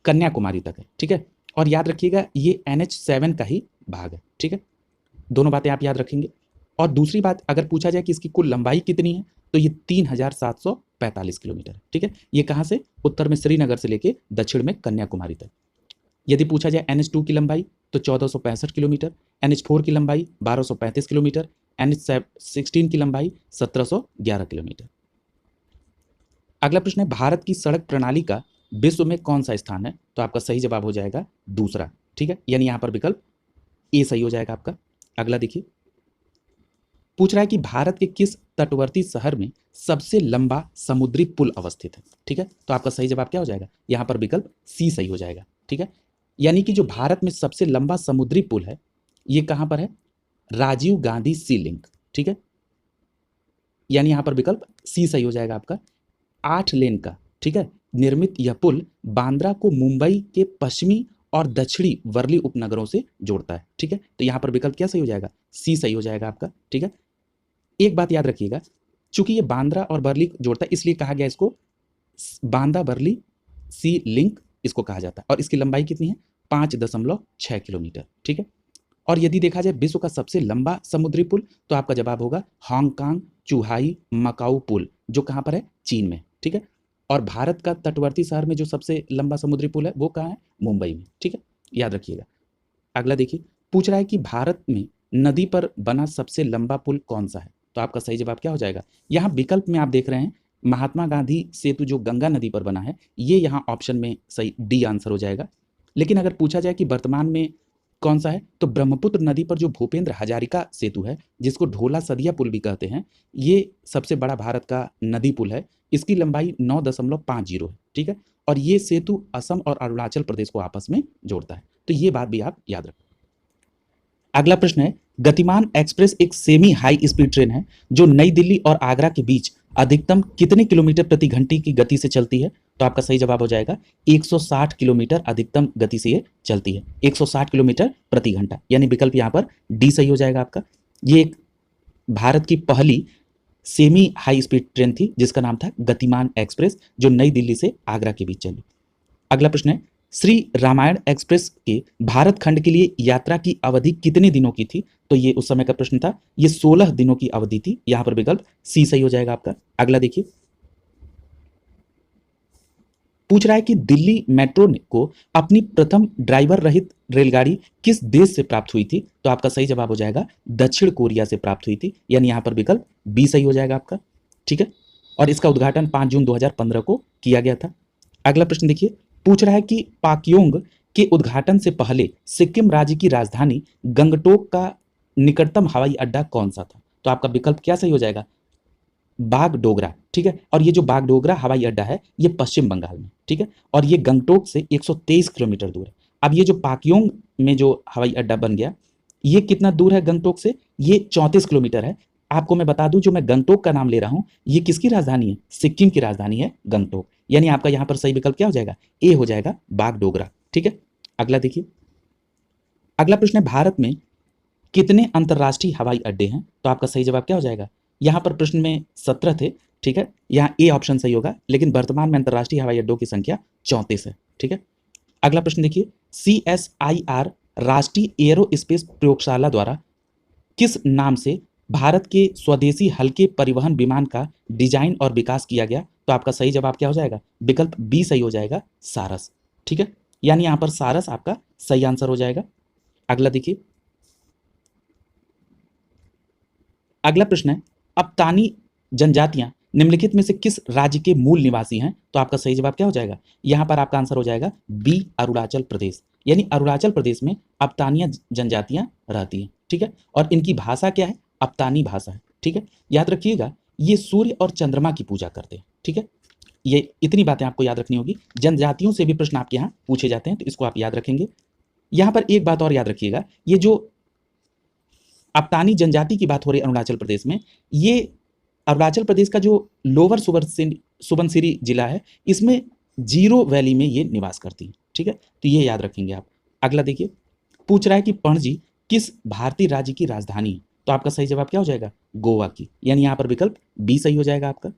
Speaker 1: कन्याकुमारी तक है, ठीक है। और याद रखिएगा ये NH7 का ही भाग है, ठीक है। दोनों बातें आप याद रखेंगे। और दूसरी बात, अगर पूछा जाए कि इसकी कुल लंबाई कितनी है, तो ये 3745 किलोमीटर है, ठीक है। ये कहाँ से? उत्तर में श्रीनगर से लेके दक्षिण में कन्याकुमारी तक। यदि पूछा जाए NH2 की लंबाई, तो 1465 किलोमीटर, NH4 की लंबाई 1235 किलोमीटर, NH16 की लंबाई 1711 किलोमीटर। अगला प्रश्न है, भारत की सड़क प्रणाली का विश्व में कौन सा स्थान है? तो आपका सही जवाब हो जाएगा दूसरा, ठीक है, यानी यहाँ पर विकल्प ए सही हो जाएगा आपका। अगला देखिए, पूछ रहा है कि भारत के किस तटवर्ती शहर में सबसे लंबा समुद्री पुल अवस्थित है, ठीक है। तो आपका सही जवाब क्या हो जाएगा? यहाँ पर विकल्प सी सही हो जाएगा, ठीक है। यानी कि जो भारत में सबसे लंबा समुद्री पुल है, ये कहाँ पर है? राजीव गांधी सी लिंक, ठीक है, यानी यहाँ पर विकल्प सी सही हो जाएगा आपका। 8 लेन का, ठीक है, निर्मित यह पुल बांद्रा को मुंबई के पश्चिमी और दक्षिणी वर्ली उपनगरों से जोड़ता है, ठीक है। तो यहाँ पर विकल्प क्या सही हो जाएगा? सी सही हो जाएगा आपका, ठीक है। एक बात याद रखिएगा, चूंकि ये बांद्रा और वर्ली जोड़ता है, इसलिए कहा गया इसको बांदा वर्ली सी लिंक इसको कहा जाता है। और इसकी लंबाई कितनी है? 5.6 किलोमीटर, ठीक है। और यदि देखा जाए विश्व का सबसे लंबा समुद्री पुल, तो आपका जवाब होगा हांगकांग चुहाई मकाऊ पुल, जो कहाँ पर है? चीन में, ठीक है। और भारत का तटवर्ती शहर में जो सबसे लंबा समुद्री पुल है वो कहाँ है? मुंबई में, ठीक है, याद रखिएगा। अगला देखिए, पूछ रहा है कि भारत में नदी पर बना सबसे लंबा पुल कौन सा है? तो आपका सही जवाब क्या हो जाएगा? यहाँ विकल्प में आप देख रहे हैं महात्मा गांधी सेतु जो गंगा नदी पर बना है, ये यहाँ ऑप्शन में सही डी आंसर हो जाएगा। लेकिन अगर पूछा जाए कि वर्तमान में कौन सा है, तो ब्रह्मपुत्र नदी पर जो भूपेंद्र हजारिका सेतु है, जिसको ढोला सदिया पुल भी कहते हैं, ये सबसे बड़ा भारत का नदी पुल है। इसकी लंबाई 9.50 है, ठीक है। और ये सेतु असम और अरुणाचल प्रदेश को आपस में जोड़ता है। तो ये बात भी आप याद रखें। अगला प्रश्न है, गतिमान एक्सप्रेस एक सेमी हाई स्पीड ट्रेन है जो नई दिल्ली और आगरा के बीच अधिकतम कितने किलोमीटर प्रति घंटे की गति से चलती है? तो आपका सही जवाब हो जाएगा 160 किलोमीटर अधिकतम गति से ये चलती है, 160 किलोमीटर प्रति घंटा, यानी विकल्प यहाँ पर डी सही हो जाएगा आपका। ये एक भारत की पहली सेमी हाई स्पीड ट्रेन थी जिसका नाम था गतिमान एक्सप्रेस, जो नई दिल्ली से आगरा के बीच चली। अगला प्रश्न है, श्री रामायण एक्सप्रेस के भारत खंड के लिए यात्रा की अवधि कितने दिनों की थी? तो ये उस समय का प्रश्न था, ये 16 दिनों की अवधि थी, यहां पर विकल्प सी सही हो जाएगा आपका। अगला देखिए, पूछ रहा है कि दिल्ली मेट्रो को अपनी प्रथम ड्राइवर रहित रेलगाड़ी किस देश से प्राप्त हुई थी? तो आपका सही जवाब हो जाएगा दक्षिण कोरिया से प्राप्त हुई थी, यानी यहां पर विकल्प बी सही हो जाएगा आपका, ठीक है। और इसका उद्घाटन 5 जून 2015 को किया गया था। अगला प्रश्न देखिए, पूछ रहा है कि पाक्योंग के उद्घाटन से पहले सिक्किम राज्य की राजधानी गंगटोक का निकटतम हवाई अड्डा कौन सा था? तो आपका विकल्प क्या सही हो जाएगा? बागडोगरा, ठीक है। और ये जो बागडोगरा हवाई अड्डा है ये पश्चिम बंगाल में, ठीक है। और ये गंगटोक से 123 किलोमीटर दूर है। अब ये जो पाक्योंग में जो हवाई अड्डा बन गया, ये कितना दूर है गंगटोक से? ये 34 किलोमीटर है। आपको मैं बता दूं, जो मैं गंगटोक का नाम ले रहा हूं, ये किसकी राजधानी है? सिक्किम की राजधानी है गंगटोक, यानी आपका यहां पर सही विकल्प क्या हो जाएगा? ए हो जाएगा, बागडोगरा, ठीक है। अगला देखिए, अगला प्रश्न है, भारत में कितने अंतर्राष्ट्रीय हवाई अड्डे हैं? तो आपका सही जवाब क्या हो जाएगा? यहां पर प्रश्न में 17 थे, ठीक है, यहां ए ऑप्शन सही होगा, लेकिन वर्तमान में अंतर्राष्ट्रीय हवाई अड्डों की संख्या 34 है, ठीक है। अगला प्रश्न देखिए, CSIR राष्ट्रीय एरोस्पेस प्रयोगशाला द्वारा किस नाम से भारत के स्वदेशी हल्के परिवहन विमान का डिजाइन और विकास किया गया? तो आपका सही जवाब क्या हो जाएगा? विकल्प बी सही हो जाएगा, सारस, ठीक है, यानी यहां पर सारस आपका सही आंसर हो जाएगा। अगला देखिए, अगला प्रश्न है, अबतानी जनजातियां निम्नलिखित में से किस राज्य के मूल निवासी हैं? तो आपका सही जवाब क्या हो जाएगा? यहां पर आपका आंसर हो जाएगा बी, अरुणाचल प्रदेश, यानी अरुणाचल प्रदेश में अबतानिया जनजातियां रहती हैं, ठीक है। और इनकी भाषा क्या है? अबतानी भाषा है, ठीक है। याद रखिएगा, ये सूर्य और चंद्रमा की पूजा करते हैं, ठीक है। ये इतनी बातें आपको याद रखनी होगी। जनजातियों से भी प्रश्न आपके यहाँ पूछे जाते हैं, तो इसको आप याद रखेंगे। यहां पर एक बात और याद रखिएगा, ये जो अप्तानी जनजाति की बात हो रही है अरुणाचल प्रदेश में, ये अरुणाचल प्रदेश का जो लोअर सुबनसिरी जिला है, इसमें जीरो वैली में ये निवास करती है। ठीक है, तो ये याद रखेंगे आप। अगला देखिए, पूछ रहा है कि पणजी किस भारतीय राज्य की राजधानी है? तो आपका सही जवाब क्या हो जाएगा? गोवा की, यानी यहां पर विकल्प बी सही हो जाएगा आपका।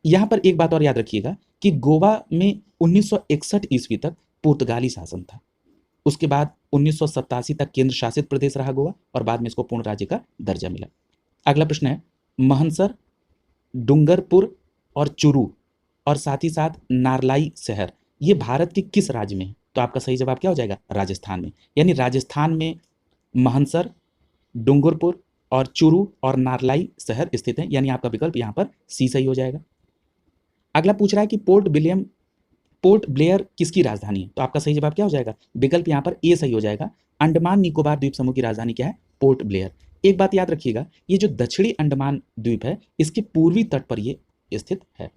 Speaker 1: यहां पर एक बात और याद रखिएगा कि गोवा में 1961 ईस्वी तक पुर्तगाली शासन था। उसके बाद 1987 तक केंद्र शासित प्रदेश रहा गोवा, और बाद में इसको पूर्ण राज्य का दर्जा मिला। अगला प्रश्न है, महनसर, डूंगरपुर और चुरू और साथ ही साथ नारलाई शहर, ये भारत के किस राज्य में है? तो आपका सही जवाब क्या हो जाएगा? राजस्थान में, यानी राजस्थान में महनसर, डूंगरपुर और चुरू और नारलाई शहर स्थित है, यानी आपका विकल्प यहाँ पर सी सही हो जाएगा। अगला पूछ रहा है कि पोर्ट ब्लेयर किसकी राजधानी है? तो आपका सही जवाब क्या हो जाएगा? विकल्प यहाँ पर ए सही हो जाएगा। अंडमान निकोबार द्वीप समूह की राजधानी क्या है? Port Blair. एक बात याद रखिएगा, ये जो दक्षिणी अंडमान द्वीप है, इसके पूर्वी तट पर ये स्थित है।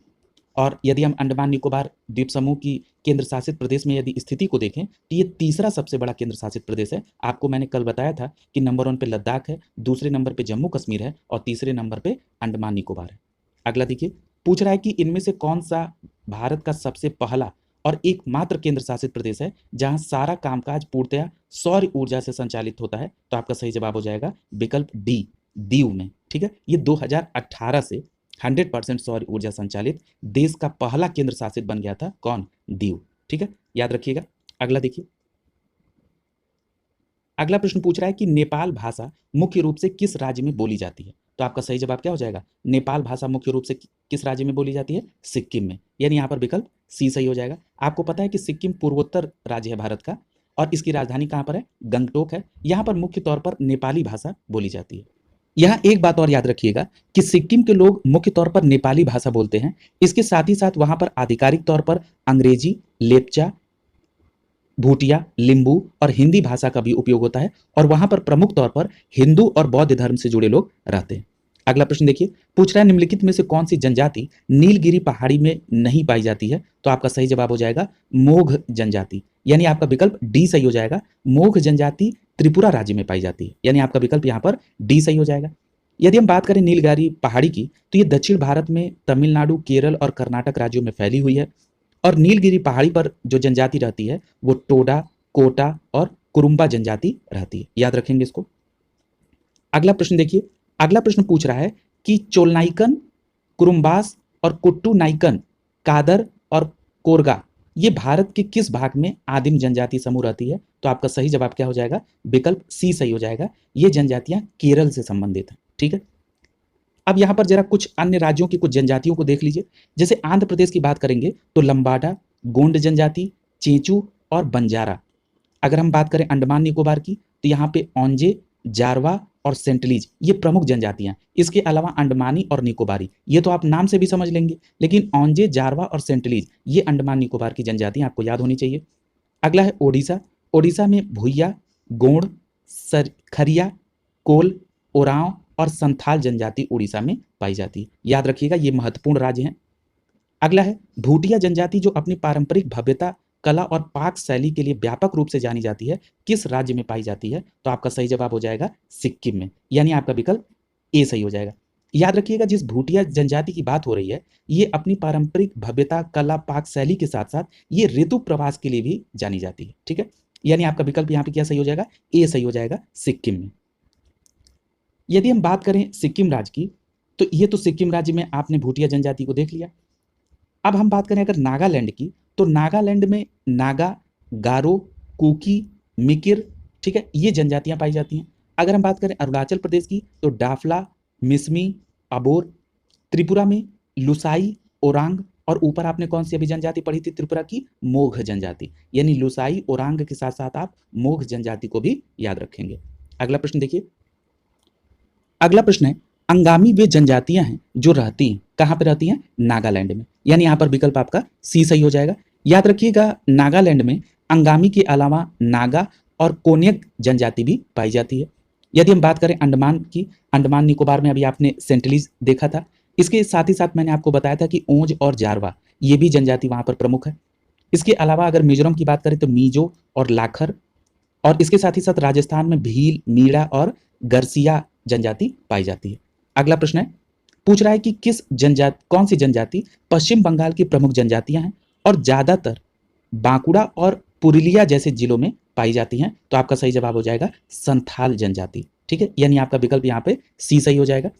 Speaker 1: और यदि हम अंडमान निकोबार द्वीप समूह की केंद्र शासित प्रदेश में यदि स्थिति को देखें, तो ये तीसरा सबसे बड़ा केंद्र शासित प्रदेश है। आपको मैंने कल बताया था कि नंबर 1 पे लद्दाख है, दूसरे नंबर पे जम्मू कश्मीर है और तीसरे नंबर पे अंडमान निकोबार है। अगला देखिए, पूछ रहा है कि इनमें से कौन सा भारत का सबसे पहला और एकमात्र केंद्र शासित प्रदेश है जहां सारा कामकाज पूर्णतया सौर ऊर्जा से संचालित होता है? तो आपका सही जवाब हो जाएगा विकल्प डी, दीव में। ठीक है, ये 2018 से 100% सौर ऊर्जा संचालित देश का पहला केंद्र शासित बन गया था। कौन? दीव। ठीक है, याद रखिएगा। अगला देखिए, अगला प्रश्न पूछ रहा है कि नेपाल भाषा मुख्य रूप से किस राज्य में बोली जाती है? तो आपका सही जवाब क्या हो जाएगा? नेपाल भाषा मुख्य रूप से किस राज्य में बोली जाती है? सिक्किम में, यानी यहाँ पर विकल्प सी सही हो जाएगा। आपको पता है कि सिक्किम पूर्वोत्तर राज्य है भारत का, और इसकी राजधानी कहाँ पर है? गंगटोक है। यहाँ पर मुख्य तौर पर नेपाली भाषा बोली जाती है। यहाँ एक बात और याद रखिएगा कि सिक्किम के लोग मुख्य तौर पर नेपाली भाषा बोलते हैं। इसके साथ ही साथ वहाँ पर आधिकारिक तौर पर अंग्रेजी, लेप्चा, भूटिया, लिंबू और हिंदी भाषा का भी उपयोग होता है, और वहां पर प्रमुख तौर पर हिंदू और बौद्ध धर्म से जुड़े लोग रहते हैं। अगला प्रश्न देखिए, पूछ रहा है निम्नलिखित में से कौन सी जनजाति नीलगिरी पहाड़ी में नहीं पाई जाती है? तो आपका सही जवाब हो जाएगा मोघ जनजाति, यानी आपका विकल्प डी सही हो जाएगा। मोघ जनजाति त्रिपुरा राज्य में पाई जाती है, यानी आपका विकल्प यहाँ पर डी सही हो जाएगा। यदि हम बात करें नीलगिरी पहाड़ी की, तो ये दक्षिण भारत में तमिलनाडु, केरल और कर्नाटक राज्यों में फैली हुई है, और नीलगिरी पहाड़ी पर जो जनजाति रहती है वो टोडा, कोटा और कुरुम्बा जनजाति रहती है। याद रखेंगे इसको। अगला प्रश्न देखिए, अगला प्रश्न पूछ रहा है कि चोलनाइकन, कुरुम्बास और कुट्टू नाइकन, कादर और कोरगा, ये भारत के किस भाग में आदिम जनजाति समूह रहती है? तो आपका सही जवाब क्या हो जाएगा? विकल्प सी सही हो जाएगा। ये जनजातियां केरल से संबंधित हैं। ठीक है, अब यहाँ पर जरा कुछ अन्य राज्यों की कुछ जनजातियों को देख लीजिए। जैसे आंध्र प्रदेश की बात करेंगे तो लंबाडा, गोंड जनजाति, चेंचू और बंजारा। अगर हम बात करें अंडमान निकोबार की, तो यहाँ पे ओंजे, जारवा और सेंटलीज, ये प्रमुख जनजातियां। इसके अलावा अंडमानी और निकोबारी, ये तो आप नाम से भी समझ लेंगे, लेकिन ओंजे, जारवा और सेंटलीज ये अंडमान निकोबार की जनजातियां आपको याद होनी चाहिए। अगला है ओडिशा। ओडिशा में भुइया, गोंड, खरिया, कोल, ओरांव और संथाल जनजाति उड़ीसा में पाई जाती है। याद रखिएगा, ये महत्वपूर्ण राज्य हैं। अगला है भूटिया जनजाति, जो अपनी पारंपरिक भव्यता, कला और पाक शैली के लिए व्यापक रूप से जानी जाती है, किस राज्य में पाई जाती है? तो आपका सही जवाब हो जाएगा सिक्किम में, यानी आपका विकल्प ए सही हो जाएगा। याद रखिएगा, जिस भूटिया जनजाति की बात हो रही है, ये अपनी पारंपरिक भव्यता, कला, पाक शैली के साथ साथ ये ऋतु प्रवास के लिए भी जानी जाती है। ठीक है, यानी आपका विकल्प यहाँ पे क्या सही हो जाएगा? ए सही हो जाएगा, सिक्किम में। यदि हम बात करें सिक्किम राज्य की, तो ये तो सिक्किम राज्य में आपने भूटिया जनजाति को देख लिया। अब हम बात करें अगर नागालैंड की, तो नागालैंड में नागा, गारो, कुकी, मिकिर, ठीक है, ये जनजातियां पाई जाती हैं। अगर हम बात करें अरुणाचल प्रदेश की, तो डाफला, मिसमी, अबोर। त्रिपुरा में लुसाई, ओरांग, और ऊपर आपने कौन सी अभी जनजाति पढ़ी थी त्रिपुरा की? मोघ जनजाति, यानी लुसाई, ओरांग के साथ साथ आप मोघ जनजाति को भी याद रखेंगे। अगला प्रश्न देखिए, अगला प्रश्न है अंगामी वे जनजातियां हैं जो रहती हैं, कहां पे रहती हैं? नागालैंड में, यानी यहां पर विकल्प आपका सी सही हो जाएगा। याद रखिएगा, नागालैंड में अंगामी के अलावा नागा और कोन्यक जनजाति भी पाई जाती है। यदि हम बात करें अंडमान की, अंडमान निकोबार में अभी आपने सेंटलीज देखा था। इसके साथ ही साथ मैंने आपको बताया था कि ओंज और जारवा, ये भी जनजाति वहां पर प्रमुख है। इसके अलावा अगर मिजोरम की बात करें तो मीजो और लाखर, और इसके साथ ही साथ राजस्थान में भील, मीणा और गरसिया जनजाति पाई जाती है। अगला प्रश्न है, पूछ रहा है कि कौन सी जनजाति पश्चिम बंगाल की प्रमुख जनजातियां हैं और ज्यादातर बांकुड़ा और पुरुलिया जैसे जिलों में पाई जाती हैं। तो आपका सही जवाब हो जाएगा संथाल जनजाति। ठीक है, यानी आपका विकल्प यहाँ पे सी सही हो जाएगा।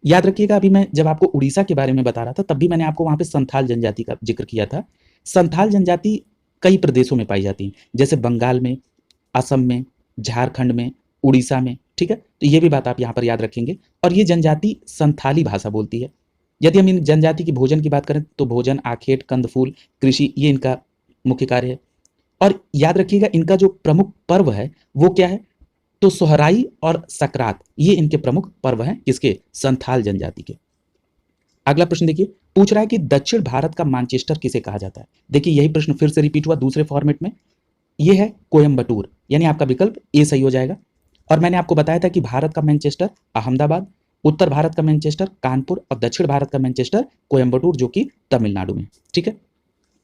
Speaker 1: याद रखिएगा, अभी मैं जब आपको उड़ीसा के बारे में बता रहा था तब भी मैंने आपको वहां पे संथाल जनजाति का जिक्र किया था। संथाल जनजाति कई प्रदेशों में पाई जाती है, जैसे बंगाल में, असम में, झारखंड में, उड़ीसा में। ठीक है, तो ये भी बात आप यहाँ पर याद रखेंगे। और ये जनजाति संथाली भाषा बोलती है। यदि हम इन जनजाति की भोजन की बात करें तो भोजन, आखेट, कंदफूल, कृषि, ये इनका मुख्य कार्य है। और याद रखिएगा, इनका जो प्रमुख पर्व है वो क्या है, तो सोहराई और सकरात, ये इनके प्रमुख पर्व हैं, किसके, संथाल जनजाति के। अगला प्रश्न देखिए, पूछ रहा है कि दक्षिण भारत का मैनचेस्टर किसे कहा जाता है। देखिए यही प्रश्न फिर से रिपीट हुआ दूसरे फॉर्मेट में, ये है कोयम्बटूर, यानी आपका विकल्प ए सही हो जाएगा। और मैंने आपको बताया था कि भारत का मैनचेस्टर अहमदाबाद, उत्तर भारत का मैनचेस्टर कानपुर और दक्षिण भारत का मैनचेस्टर कोयम्बटूर, जो कि तमिलनाडु में। ठीक है,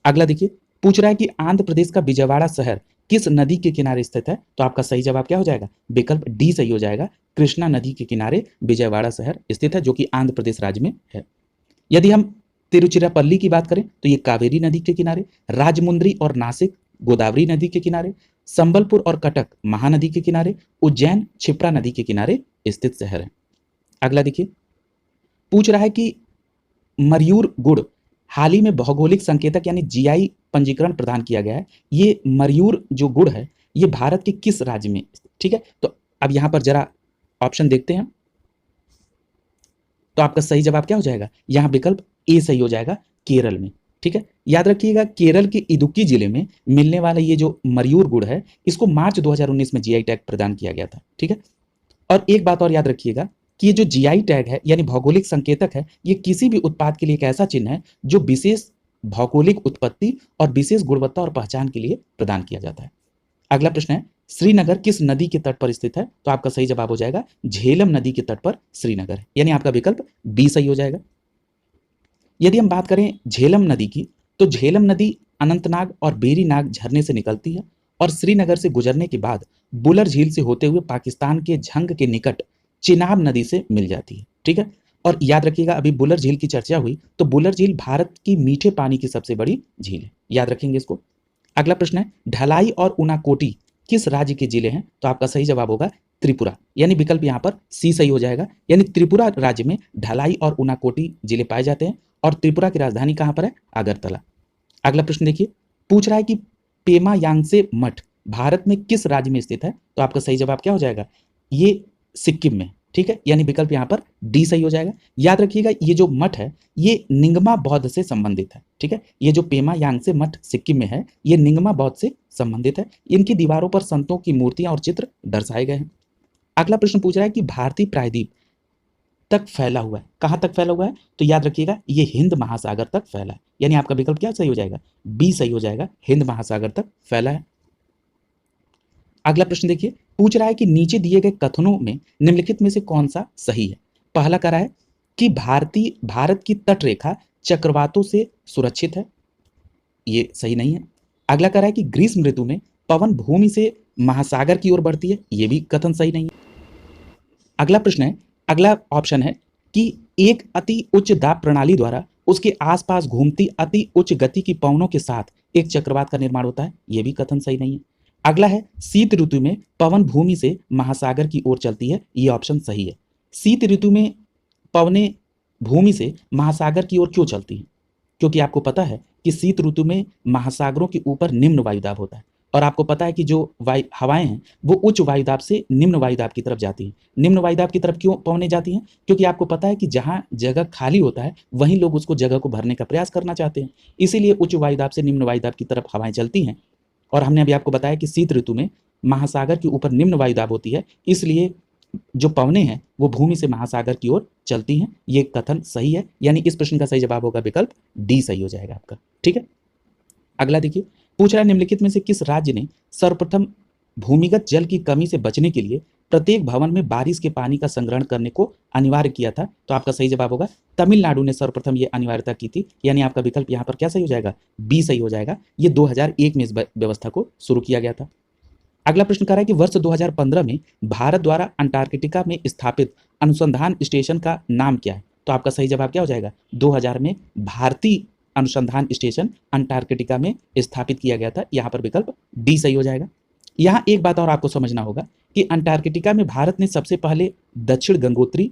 Speaker 1: अगला देखिए, पूछ रहा है कि आंध्र प्रदेश का विजयवाड़ा शहर किस नदी के किनारे स्थित है। तो आपका सही जवाब क्या हो जाएगा, विकल्प डी सही हो जाएगा। कृष्णा नदी के किनारे विजयवाड़ा शहर स्थित है, जो कि आंध्र प्रदेश राज्य में है। यदि हम तिरुचिरापल्ली की बात करें तो ये कावेरी नदी के किनारे, राजमुंद्री और नासिक गोदावरी नदी के किनारे, संबलपुर और कटक महानदी के किनारे, उज्जैन क्षिप्रा नदी के किनारे स्थित शहर है। अगला देखिए, पूछ रहा है कि मरयूर गुड़ हाल ही में भौगोलिक संकेतक यानी जीआई पंजीकरण प्रदान किया गया है। ये मरयूर जो गुड़ है ये भारत के किस राज्य में। ठीक है, तो अब यहां पर जरा ऑप्शन देखते हैं। तो आपका सही जवाब क्या हो जाएगा, यहां विकल्प ए सही हो जाएगा, केरल में। ठीक है, याद रखिएगा, केरल के इदुक्की जिले में मिलने वाला ये जो मरयूर गुड़ है इसको मार्च 2019 में जीआई टैग प्रदान किया गया था। ठीक है, और एक बात और याद रखिएगा कि ये जो जीआई टैग है यानी भौगोलिक संकेतक है, ये किसी भी उत्पाद के लिए एक ऐसा चिन्ह है जो विशेष भौगोलिक उत्पत्ति और विशेष गुणवत्ता और पहचान के लिए प्रदान किया जाता है। अगला प्रश्न है, श्रीनगर किस नदी के तट पर स्थित है। तो आपका सही जवाब हो जाएगा झेलम नदी के तट पर श्रीनगर है, यानी आपका विकल्प बी सही हो जाएगा। यदि हम बात करें झेलम नदी की, तो झेलम नदी अनंतनाग और बेरीनाग झरने से निकलती है और श्रीनगर से गुजरने के बाद बुलर झील से होते हुए पाकिस्तान के झंग के निकट चिनाब नदी से मिल जाती है। ठीक है, और याद रखिएगा, अभी बुलर झील की चर्चा हुई तो बुलर झील भारत की मीठे पानी की सबसे बड़ी झील है, याद रखेंगे इसको। अगला प्रश्न है, ढलाई और उनाकोटी किस राज्य के जिले हैं। तो आपका सही जवाब होगा त्रिपुरा, यानी विकल्प यहाँ पर सी सही हो जाएगा। यानी त्रिपुरा राज्य में ढलाई और उनाकोटी जिले पाए जाते हैं और त्रिपुरा की राजधानी कहाँ पर है, अगरतला। अगला प्रश्न देखिए, पूछ रहा है कि पेमा यांगसे मठ भारत में किस राज्य में स्थित है। तो आपका सही जवाब क्या हो जाएगा, ये सिक्किम में। ठीक है, यानी विकल्प यहाँ पर डी सही हो जाएगा। याद रखिएगा, ये जो मठ है ये निंगमा बौद्ध से संबंधित है। ठीक है, ये जो पेमा यांगसे मठ सिक्किम में है ये निंगमा बौद्ध से संबंधित है। इनकी दीवारों पर संतों की मूर्तियां और चित्र दर्शाए गए हैं। अगला प्रश्न पूछ रहा है कि भारतीय प्रायद्वीप तक फैला हुआ है, कहां तक फैला हुआ है। तो याद रखिएगा, ये हिंद महासागर तक फैला है, यानी आपका विकल्प क्या सही हो जाएगा, बी सही हो जाएगा, हिंद महासागर तक फैला है। अगला प्रश्न देखिए, पूछ रहा है कि नीचे दिए गए कथनों में निम्नलिखित में से कौन सा सही है। पहला कह रहा है कि भारत की तट रेखा चक्रवातों से सुरक्षित है, ये सही नहीं है। अगला कह रहा है कि ग्रीष्म ऋतु में पवन भूमि से महासागर की ओर बढ़ती है, ये भी कथन सही नहीं है। अगला प्रश्न है, अगला ऑप्शन है कि एक अति उच्च दाब प्रणाली द्वारा उसके आसपास घूमती अति उच्च गति की पवनों के साथ एक चक्रवात का निर्माण होता है, यह भी कथन सही नहीं है। अगला है शीत ऋतु में पवन भूमि से महासागर की ओर चलती है, यह ऑप्शन सही है। शीत ऋतु में पवनें भूमि से महासागर की ओर क्यों चलती हैं, क्योंकि आपको पता है कि शीत ऋतु में महासागरों के ऊपर निम्न वायुदाब होता है और आपको पता है कि जो हवाएं हैं वो उच्च वायुदाब से निम्न वायुदाब की तरफ जाती हैं। निम्न वायुदाब की तरफ क्यों पवनें जाती हैं, क्योंकि आपको पता है कि जहां जगह खाली होता है वहीं लोग उसको जगह को भरने का प्रयास करना चाहते हैं, इसीलिए उच्च वायुदाब से निम्न वायुदाब की तरफ हवाएं चलती हैं। और हमने अभी आपको बताया कि शीत ऋतु में महासागर के ऊपर निम्न वायुदाब होती है, इसलिए जो पवनें हैं वो भूमि से महासागर की ओर चलती हैं, ये कथन सही है, यानी इस प्रश्न का सही जवाब होगा विकल्प डी सही हो जाएगा आपका। ठीक है, अगला देखिए, पूछ रहा है निम्नलिखित में से किस राज्य ने सर्वप्रथम भूमिगत जल की कमी से बचने के लिए प्रत्येक भवन में बारिश के पानी का संग्रहण करने को अनिवार्य किया था? तो आपका सही जवाब होगा तमिलनाडु ने सर्वप्रथम ये अनिवार्यता की थी, यानी आपका विकल्प यहाँ पर क्या सही हो जाएगा? बी सही हो जाएगा। ये 2001 में इस व्यवस्था को शुरू किया गया था। अगला प्रश्न कह रहा है कि वर्ष 2015 में भारत द्वारा अंटार्कटिका में स्थापित अनुसंधान स्टेशन का नाम क्या है? तो आपका सही जवाब क्या हो जाएगा? 2000 में भारतीय अनुसंधान स्टेशन अंटार्कटिका में स्थापित किया गया था। यहाँ पर विकल्प डी सही हो जाएगा। यहाँ एक बात और आपको समझना होगा कि अंटार्कटिका में भारत ने सबसे पहले दक्षिण गंगोत्री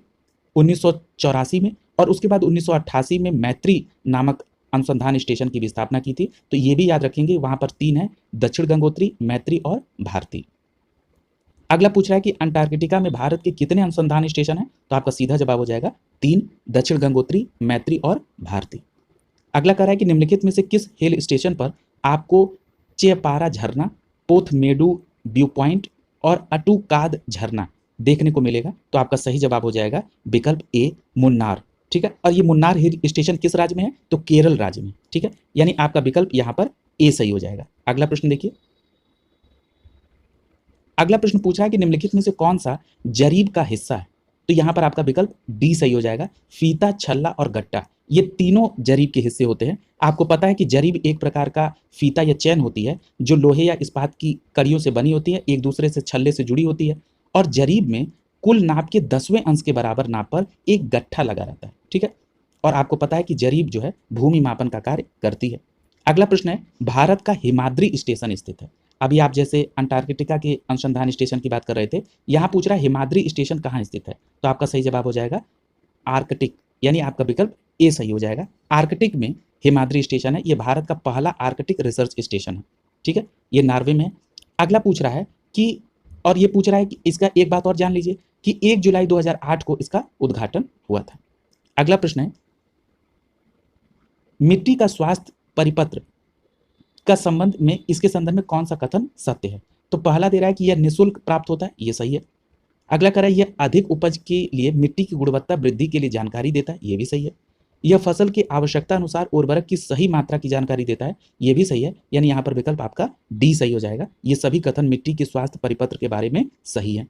Speaker 1: 1984 में और उसके बाद 1988 में मैत्री नामक अनुसंधान स्टेशन की भी स्थापना की थी। तो ये भी याद रखेंगे, वहां पर 3 है, दक्षिण गंगोत्री, मैत्री और भारती। अगला पूछ रहा है कि अंटार्कटिका में भारत के कितने अनुसंधान स्टेशन हैं? तो आपका सीधा जवाब हो जाएगा 3, दक्षिण गंगोत्री, मैत्री और भारती। अगला कह रहा है कि निम्नलिखित में से किस हिल स्टेशन पर आपको चेपारा झरना, पोथमेडू व्यू पॉइंट और अटूकाद झरना देखने को मिलेगा? तो आपका सही जवाब हो जाएगा विकल्प ए, मुन्नार। ठीक है, और ये मुन्नार हिल स्टेशन किस राज्य में है? तो केरल राज्य में। ठीक है, यानी आपका विकल्प यहां पर ए सही हो जाएगा। अगला प्रश्न देखिए। अगला प्रश्न पूछ रहा है कि निम्नलिखित में से कौन सा जरीब का हिस्सा है? तो यहां पर आपका विकल्प डी सही हो जाएगा। फीता, छल्ला और गट्टा, ये तीनों जरीब के हिस्से होते हैं। आपको पता है कि जरीब एक प्रकार का फीता या चैन होती है जो लोहे या इस्पात की कड़ियों से बनी होती है, एक दूसरे से छल्ले से जुड़ी होती है, और जरीब में कुल नाप के 10वें अंश के बराबर नाप पर एक गट्ठा लगा रहता है। ठीक है, और आपको पता है कि जरीब जो है भूमि मापन का कार्य करती है। अगला प्रश्न है, भारत का हिमाद्री स्टेशन स्थित है। अभी आप जैसे अंटार्कटिका के अनुसंधान स्टेशन की बात कर रहे थे, यहाँ पूछ रहा है हिमाद्री स्टेशन कहाँ स्थित है? तो आपका सही जवाब हो जाएगा आर्कटिक, यानी आपका विकल्प ए सही हो जाएगा। आर्कटिक में हिमाद्री स्टेशन है, ये भारत का पहला आर्कटिक रिसर्च स्टेशन है। ठीक है, ये नॉर्वे में है। अगला पूछ रहा है कि, और ये पूछ रहा है कि इसका एक बात और जान लीजिए कि 1 जुलाई 2008 को इसका उद्घाटन हुआ था। अगला प्रश्न है, मिट्टी का स्वास्थ्य परिपत्र का संबंध में इसके संदर्भ में कौन सा कथन सत्य है? तो पहला दे रहा है कि यह निःशुल्क प्राप्त होता है, ये सही है। अगला कह रहा है यह अधिक उपज के लिए मिट्टी की गुणवत्ता वृद्धि के लिए जानकारी देता है, ये भी सही है। यह फसल की आवश्यकता अनुसार उर्वरक की सही मात्रा की जानकारी देता है, ये भी सही है, यानी यहाँ पर विकल्प आपका डी सही हो जाएगा। ये सभी कथन मिट्टी के स्वास्थ्य परिपत्र के बारे में सही है।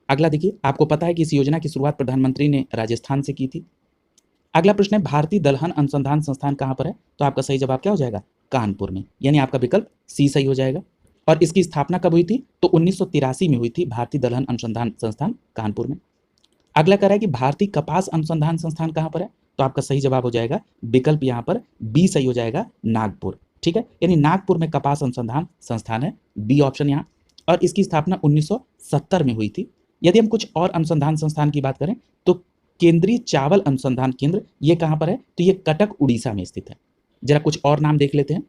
Speaker 1: अगला देखिए, आपको पता है कि इस योजना की शुरुआत प्रधानमंत्री ने राजस्थान से की थी। अगला प्रश्न है, भारतीय दलहन अनुसंधान संस्थान कहाँ पर है? तो आपका सही जवाब क्या हो जाएगा? कानपुर में, यानी आपका विकल्प सी सही हो जाएगा। और इसकी स्थापना कब हुई थी? तो 1983 में हुई थी, भारतीय दलहन अनुसंधान संस्थान कानपुर में। अगला कह रहा है कि भारतीय कपास अनुसंधान संस्थान कहाँ पर है? तो आपका सही जवाब हो जाएगा विकल्प यहाँ पर बी सही हो जाएगा, नागपुर। ठीक है, यानी नागपुर में कपास अनुसंधान संस्थान है, बी ऑप्शन यहाँ। और इसकी स्थापना 1970 में हुई थी। यदि हम कुछ और अनुसंधान संस्थान की बात करें तो केंद्रीय चावल अनुसंधान केंद्र, ये कहाँ पर है? तो ये कटक उड़ीसा में स्थित है। जरा कुछ और नाम देख लेते हैं।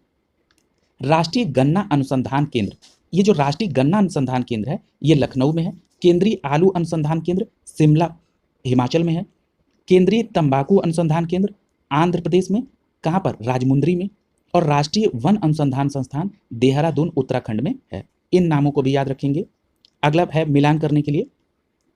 Speaker 1: राष्ट्रीय गन्ना अनुसंधान केंद्र, ये जो राष्ट्रीय गन्ना अनुसंधान केंद्र है ये लखनऊ में है। केंद्रीय आलू अनुसंधान केंद्र शिमला हिमाचल में है। केंद्रीय तंबाकू अनुसंधान केंद्र आंध्र प्रदेश में, कहाँ पर? राजमुंद्री में। और राष्ट्रीय वन अनुसंधान संस्थान देहरादून उत्तराखंड में है। इन नामों को भी याद रखेंगे। अगला है मिलान करने के लिए,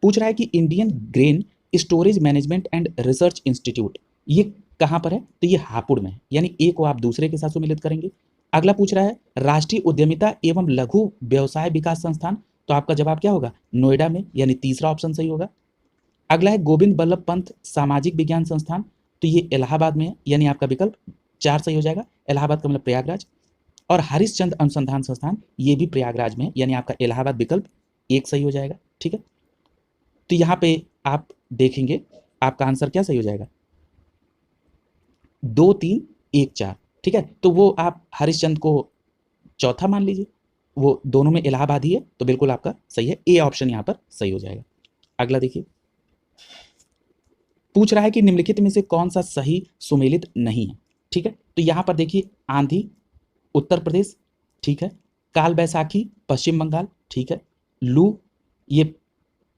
Speaker 1: पूछ रहा है कि Indian grain storage management and research institute, ये कहाँ पर है? तो ये हापुड़ में है, यानी ए को आप दूसरे के साथ सम्मिलित करेंगे। अगला पूछ रहा है राष्ट्रीय उद्यमिता एवं लघु व्यवसाय विकास संस्थान, तो आपका जवाब क्या होगा? नोएडा में, यानी तीसरा ऑप्शन सही होगा। अगला है गोविंद बल्लभ पंत सामाजिक विज्ञान संस्थान, तो ये इलाहाबाद में है, यानी आपका विकल्प 4 सही हो जाएगा। इलाहाबाद का मतलब प्रयागराज। और हरिश्चंद्र अनुसंधान संस्थान, ये भी प्रयागराज में है, यानी आपका इलाहाबाद विकल्प 1 सही हो जाएगा। ठीक है, तो यहाँ पे आप देखेंगे आपका आंसर क्या सही हो जाएगा? 2, 3, 1, 4। ठीक है, तो वो आप हरिश्चंद्र को चौथा मान लीजिए, वो दोनों में इलाहाबाद ही है, तो बिल्कुल आपका सही है, ए ऑप्शन यहाँ पर सही हो जाएगा। अगला देखिए, पूछ रहा है कि निम्नलिखित में से कौन सा सही सुमेलित नहीं है। ठीक है, तो यहाँ पर देखिए आंधी उत्तर प्रदेश, ठीक है, काल बैसाखी पश्चिम बंगाल, ठीक है, लू ये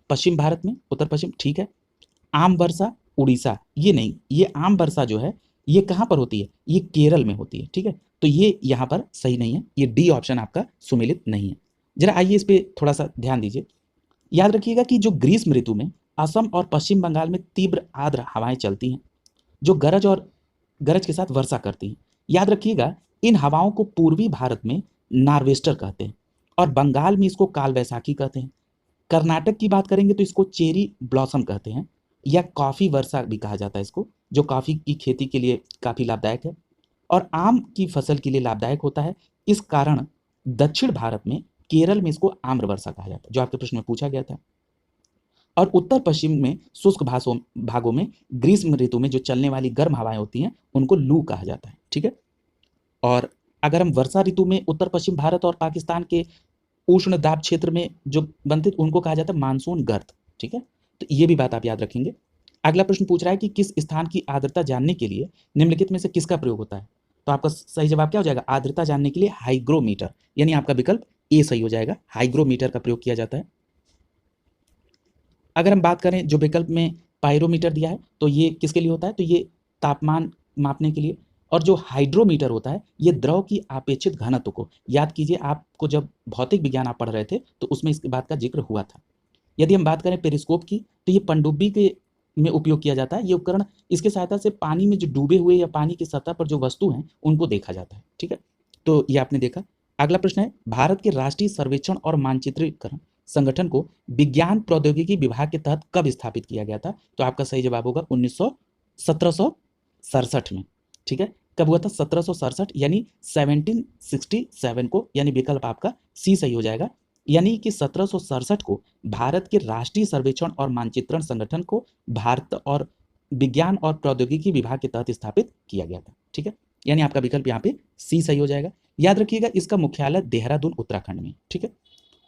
Speaker 1: पश्चिम भारत में उत्तर पश्चिम, ठीक है, आम वर्षा उड़ीसा, ये नहीं, ये आम वर्षा जो है ये कहाँ पर होती है? ये केरल में होती है। ठीक है, तो ये यहाँ पर सही नहीं है, ये डी ऑप्शन आपका सुमेलित नहीं है। जरा आइए इस पर थोड़ा सा ध्यान दीजिए। याद रखिएगा कि जो ग्रीष्म ऋतु में असम और पश्चिम बंगाल में तीव्र आर्द्र हवाएं चलती हैं जो गरज के साथ वर्षा करती हैं। याद रखिएगा इन हवाओं को पूर्वी भारत में नार्वेस्टर कहते हैं और बंगाल में इसको काल बैसाखी कहते हैं। कर्नाटक की बात करेंगे तो इसको चेरी ब्लॉसम कहते हैं या कॉफ़ी वर्षा भी कहा जाता है इसको, जो कॉफ़ी की खेती के लिए काफ़ी लाभदायक है और आम की फसल के लिए लाभदायक होता है। इस कारण दक्षिण भारत में केरल में इसको आम्र वर्षा कहा जाता है, जो आपके प्रश्न में पूछा गया था। और उत्तर पश्चिम में शुष्क भागों में ग्रीष्म ऋतु में जो चलने वाली गर्म हवाएं होती हैं उनको लू कहा जाता है। ठीक है। और अगर हम वर्षा ऋतु में उत्तर पश्चिम भारत और पाकिस्तान के उष्ण दाब क्षेत्र में जो बनते उनको कहा जाता है मानसून गर्त। ठीक है, तो ये भी बात आप याद रखेंगे। अगला प्रश्न पूछ रहा है कि किस स्थान की आर्द्रता जानने के लिए निम्नलिखित में से किसका प्रयोग होता है। तो आपका सही जवाब क्या हो जाएगा, आर्द्रता जानने के लिए हाइग्रोमीटर, यानी आपका विकल्प ए सही हो जाएगा, हाइग्रोमीटर का प्रयोग किया जाता है। अगर हम बात करें जो विकल्प में पायरोमीटर दिया है तो ये किसके लिए होता है, तो ये तापमान मापने के लिए। और जो हाइड्रोमीटर होता है ये द्रव की अपेक्षित घनत्व को, याद कीजिए आपको जब भौतिक विज्ञान आप पढ़ रहे थे तो उसमें इस बात का जिक्र हुआ था। यदि हम बात करें पेरिस्कोप की तो ये पनडुब्बी के में उपयोग किया जाता है। ये उपकरण इसके सहायता से पानी में जो डूबे हुए या पानी की सतह पर जो वस्तु हैं उनको देखा जाता है। ठीक है, तो ये आपने देखा। अगला प्रश्न है, भारत के राष्ट्रीय सर्वेक्षण और मानचित्रीकरण संगठन को विज्ञान प्रौद्योगिकी विभाग के तहत कब स्थापित किया गया था। तो आपका सही जवाब होगा 1767 में। ठीक है, कब हुआ था, 1767 यानी 1767 को, यानी विकल्प आपका सी सही हो जाएगा। यानी कि 1767 को भारत के राष्ट्रीय सर्वेक्षण और मानचित्रण संगठन को भारत और विज्ञान और प्रौद्योगिकी विभाग के तहत स्थापित किया गया था। ठीक है, यानी आपका विकल्प यहाँ पे सी सही हो जाएगा। याद रखिएगा इसका मुख्यालय देहरादून उत्तराखंड में। ठीक है,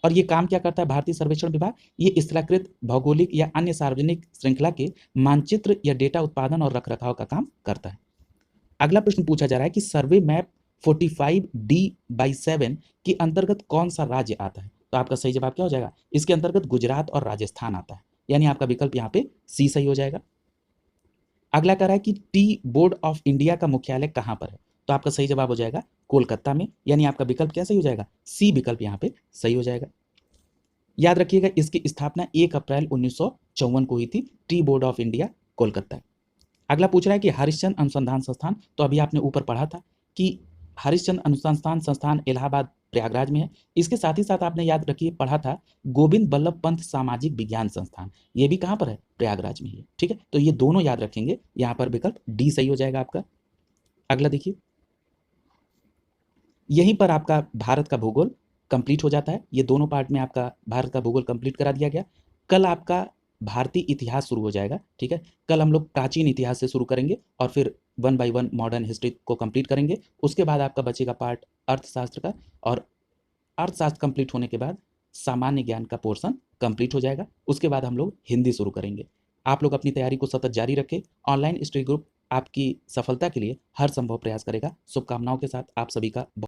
Speaker 1: और ये काम क्या करता है भारतीय सर्वेक्षण विभाग, ये स्थलाकृत भौगोलिक या अन्य सार्वजनिक श्रृंखला के मानचित्र या डेटा उत्पादन और रखरखाव का काम करता है। अगला प्रश्न पूछा जा रहा है कि सर्वे मैप 45D/7 के अंतर्गत कौन सा राज्य आता है। तो आपका सही जवाब क्या हो जाएगा, इसके अंतर्गत गुजरात और राजस्थान आता है, यानी आपका विकल्प यहाँ पे सी सही हो जाएगा। अगला कह रहा है कि टी बोर्ड ऑफ इंडिया का मुख्यालय कहाँ पर है। तो आपका सही जवाब हो जाएगा कोलकाता में, यानी आपका विकल्प क्या सही हो जाएगा, सी विकल्प यहाँ पे सही हो जाएगा। याद रखिएगा इसकी स्थापना 1 अप्रैल 1954 को हुई थी, tea board of India Kolkata. अगला पूछ रहा है कि हरिश्चंद्र अनुसंधान संस्थान, तो अभी आपने ऊपर पढ़ा था कि हरिश्चंद्र अनुसंधान संस्थान इलाहाबाद प्रयागराज में है। इसके साथ ही साथ आपने याद रखिए पढ़ा था गोविंद बल्लभ पंत सामाजिक विज्ञान संस्थान, ये भी कहाँ पर है, प्रयागराज में ही है। ठीक है, तो ये दोनों याद रखेंगे, यहाँ पर विकल्प डी सही हो जाएगा आपका। अगला देखिए, यहीं पर आपका भारत का भूगोल कंप्लीट हो जाता है। ये दोनों पार्ट में आपका भारत का भूगोल कंप्लीट करा दिया गया। कल आपका भारतीय इतिहास शुरू हो जाएगा। ठीक है, कल हम लोग प्राचीन इतिहास से शुरू करेंगे और फिर 1 बाय 1 मॉडर्न हिस्ट्री को कंप्लीट करेंगे। उसके बाद आपका बचेगा पार्ट अर्थशास्त्र का, और अर्थशास्त्र कंप्लीट होने के बाद सामान्य ज्ञान का पोर्शन कंप्लीट हो जाएगा। उसके बाद हम लोग हिंदी शुरू करेंगे। आप लोग अपनी तैयारी को सतत जारी रखें। ऑनलाइन स्टडी ग्रुप आपकी सफलता के लिए हर संभव प्रयास करेगा। शुभकामनाओं के साथ आप सभी का